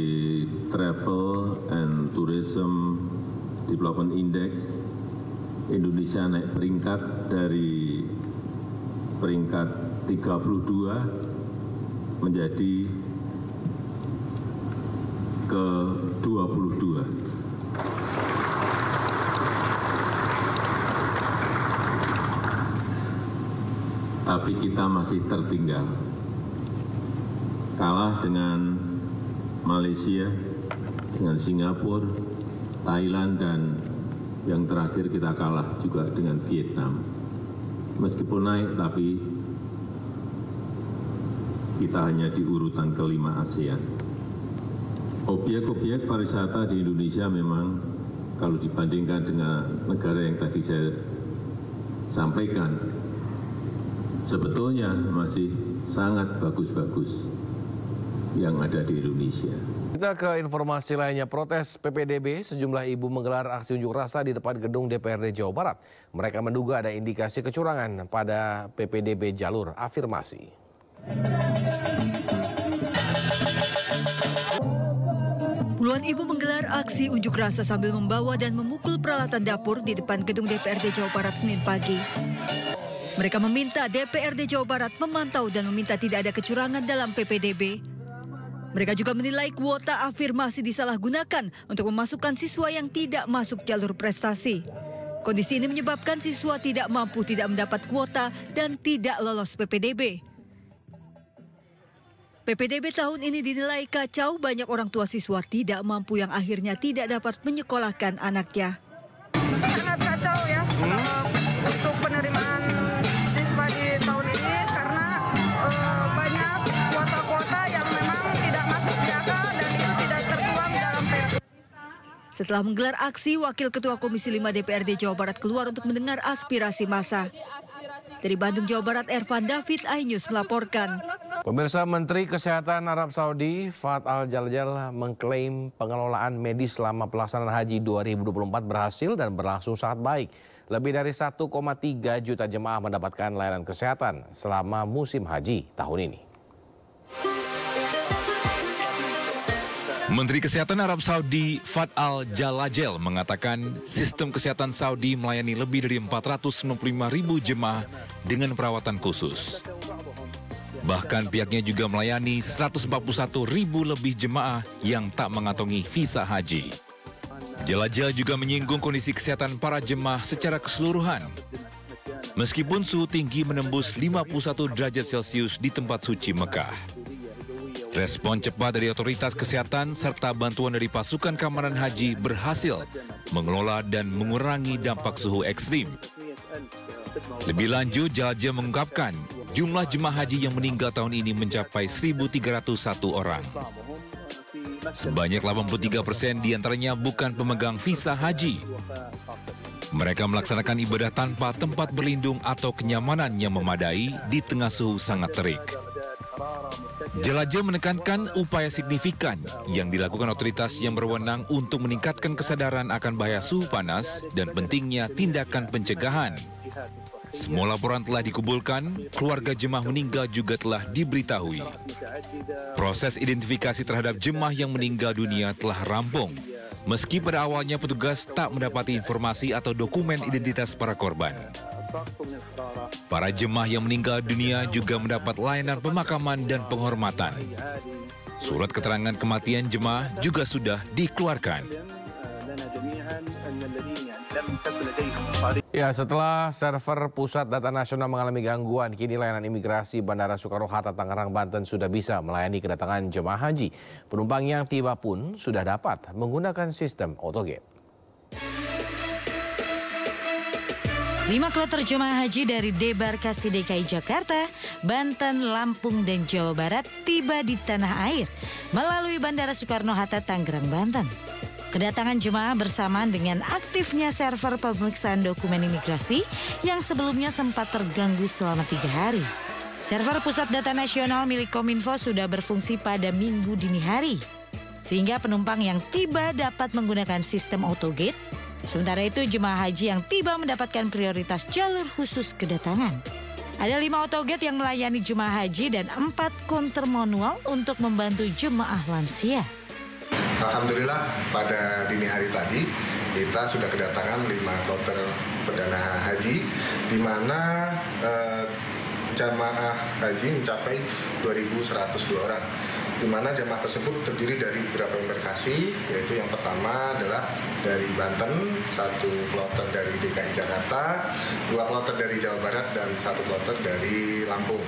G: Travel and Tourism Development Index, Indonesia naik peringkat dari peringkat 32 menjadi ke-22. Tapi kita masih tertinggal. Kalah dengan Malaysia, dengan Singapura, Thailand, dan yang terakhir kita kalah juga dengan Vietnam. Meskipun naik, tapi kita hanya di urutan ke-5 ASEAN. Objek-objek pariwisata di Indonesia memang kalau dibandingkan dengan negara yang tadi saya sampaikan, sebetulnya masih sangat bagus-bagus yang ada di Indonesia.
A: Kita ke informasi lainnya, protes PPDB, sejumlah ibu menggelar aksi unjuk rasa di depan gedung DPRD Jawa Barat. Mereka menduga ada indikasi kecurangan pada PPDB jalur afirmasi.
V: Puluhan ibu menggelar aksi unjuk rasa sambil membawa dan memukul peralatan dapur di depan gedung DPRD Jawa Barat Senin pagi. Mereka meminta DPRD Jawa Barat memantau dan meminta tidak ada kecurangan dalam PPDB. Mereka juga menilai kuota afirmasi disalahgunakan untuk memasukkan siswa yang tidak masuk jalur prestasi. Kondisi ini menyebabkan siswa tidak mampu tidak mendapat kuota dan tidak lolos PPDB. PPDB tahun ini dinilai kacau, banyak orang tua siswa tidak mampu yang akhirnya tidak dapat menyekolahkan anaknya.
W: Sangat kacau ya untuk penerimaan siswa di tahun ini karena banyak kuota-kuota yang memang tidak masuk di akal dan itu tidak tertuang dalam PPDB.
V: Setelah menggelar aksi, Wakil Ketua Komisi 5 DPRD Jawa Barat keluar untuk mendengar aspirasi massa. Dari Bandung, Jawa Barat, Ervan David, iNews melaporkan.
A: Pemirsa, Menteri Kesehatan Arab Saudi Fahd Al-Jalajal mengklaim pengelolaan medis selama pelaksanaan haji 2024 berhasil dan berlangsung sangat baik. Lebih dari 1,3 juta jemaah mendapatkan layanan kesehatan selama musim haji tahun ini.
X: Menteri Kesehatan Arab Saudi Fahd Al-Jalajal mengatakan sistem kesehatan Saudi melayani lebih dari 495.000 jemaah dengan perawatan khusus. Bahkan pihaknya juga melayani 141.000 lebih jemaah yang tak mengantongi visa haji. Jalajal juga menyinggung kondisi kesehatan para jemaah secara keseluruhan. Meskipun suhu tinggi menembus 51 derajat Celcius di tempat suci Mekah. Respon cepat dari otoritas kesehatan serta bantuan dari pasukan keamanan haji berhasil mengelola dan mengurangi dampak suhu ekstrim. Lebih lanjut, Jalajal mengungkapkan jumlah jemaah haji yang meninggal tahun ini mencapai 1.301 orang. Sebanyak 83% diantaranya bukan pemegang visa haji. Mereka melaksanakan ibadah tanpa tempat berlindung atau kenyamanan yang memadai di tengah suhu sangat terik. Jalajal menekankan upaya signifikan yang dilakukan otoritas yang berwenang untuk meningkatkan kesadaran akan bahaya suhu panas dan pentingnya tindakan pencegahan. Semua laporan telah dikumpulkan, keluarga jemaah meninggal juga telah diberitahui. Proses identifikasi terhadap jemaah yang meninggal dunia telah rampung, meski pada awalnya petugas tak mendapati informasi atau dokumen identitas para korban. Para jemaah yang meninggal dunia juga mendapat layanan pemakaman dan penghormatan. Surat keterangan kematian jemaah juga sudah dikeluarkan.
A: Ya, setelah server Pusat Data Nasional mengalami gangguan, kini layanan imigrasi Bandara Soekarno-Hatta Tangerang, Banten sudah bisa melayani kedatangan jemaah haji. Penumpang yang tiba pun sudah dapat menggunakan sistem autogate.
E: 5 kloter jemaah haji dari debarkasi DKI Jakarta, Banten, Lampung, dan Jawa Barat tiba di tanah air melalui Bandara Soekarno-Hatta Tangerang, Banten. Kedatangan jemaah bersamaan dengan aktifnya server pemeriksaan dokumen imigrasi yang sebelumnya sempat terganggu selama 3 hari. Server Pusat Data Nasional milik Kominfo sudah berfungsi pada Minggu dini hari, sehingga penumpang yang tiba dapat menggunakan sistem autogate. Sementara itu, jemaah haji yang tiba mendapatkan prioritas jalur khusus kedatangan. Ada 5 autogate yang melayani jemaah haji dan 4 counter manual untuk membantu jemaah lansia.
I: Alhamdulillah pada dini hari tadi kita sudah kedatangan 5 kloter perdana haji, di mana jamaah haji mencapai 2.102 orang. Di mana jamaah tersebut terdiri dari beberapa embarkasi, yaitu yang pertama adalah dari Banten, 1 kloter dari DKI Jakarta, 2 kloter dari Jawa Barat, dan 1 kloter dari Lampung.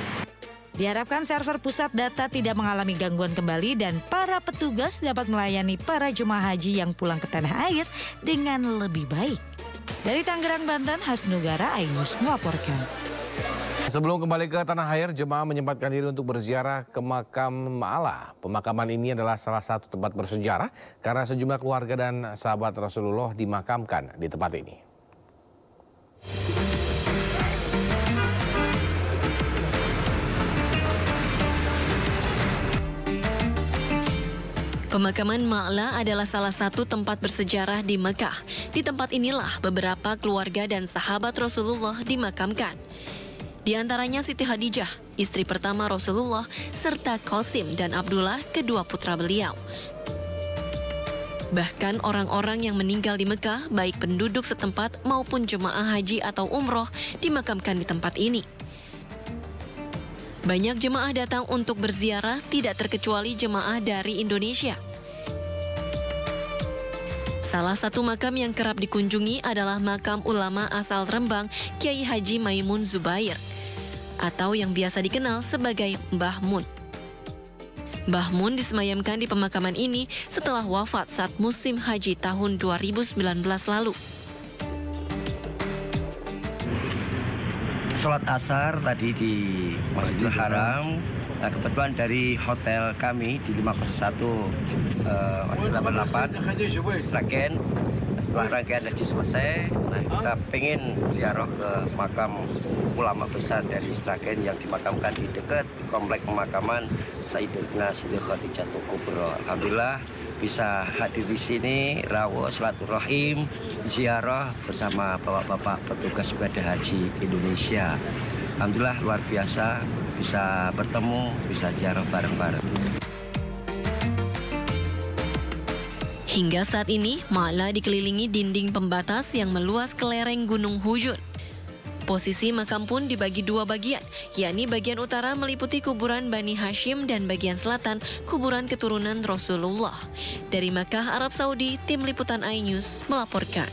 E: Diharapkan server pusat data tidak mengalami gangguan kembali dan para petugas dapat melayani para jemaah haji yang pulang ke tanah air dengan lebih baik. Dari Tangerang, Banten, Hasnugara, Ainus melaporkan.
A: Sebelum kembali ke tanah air, jemaah menyempatkan diri untuk berziarah ke makam Ma'ala. Pemakaman ini adalah salah satu tempat bersejarah karena sejumlah keluarga dan sahabat Rasulullah dimakamkan di tempat ini.
J: Pemakaman Ma'la adalah salah satu tempat bersejarah di Mekah. Di tempat inilah beberapa keluarga dan sahabat Rasulullah dimakamkan. Di antaranya Siti Khadijah, istri pertama Rasulullah, serta Qasim dan Abdullah, kedua putra beliau. Bahkan orang-orang yang meninggal di Mekah, baik penduduk setempat maupun jemaah haji atau umroh, dimakamkan di tempat ini. Banyak jemaah datang untuk berziarah, tidak terkecuali jemaah dari Indonesia. Salah satu makam yang kerap dikunjungi adalah makam ulama asal Rembang, Kiai Haji Maimun Zubair, atau yang biasa dikenal sebagai Mbah Mun. Mbah Mun disemayamkan di pemakaman ini setelah wafat saat musim haji tahun 2019 lalu.
N: Sholat asar tadi di Masjidil Haram. Nah, kebetulan dari hotel kami di 501 88 Sragen. Setelah rangkaian haji selesai, nah kita pengen ziarah ke makam ulama besar dari Sragen yang dimakamkan di dekat komplek pemakaman Sayyidatina Siti Khadijah Kubra. Alhamdulillah bisa hadir di sini, rawuh silaturahim, ziarah bersama bapak-bapak petugas ibadah haji Indonesia. Alhamdulillah luar biasa bisa bertemu, bisa ziarah bareng-bareng.
J: Hingga saat ini, Ma'la dikelilingi dinding pembatas yang meluas ke lereng Gunung Hujun. Posisi makam pun dibagi 2 bagian, yakni bagian utara meliputi kuburan Bani Hashim dan bagian selatan kuburan keturunan Rasulullah. Dari Makkah, Arab Saudi, Tim Liputan iNews melaporkan.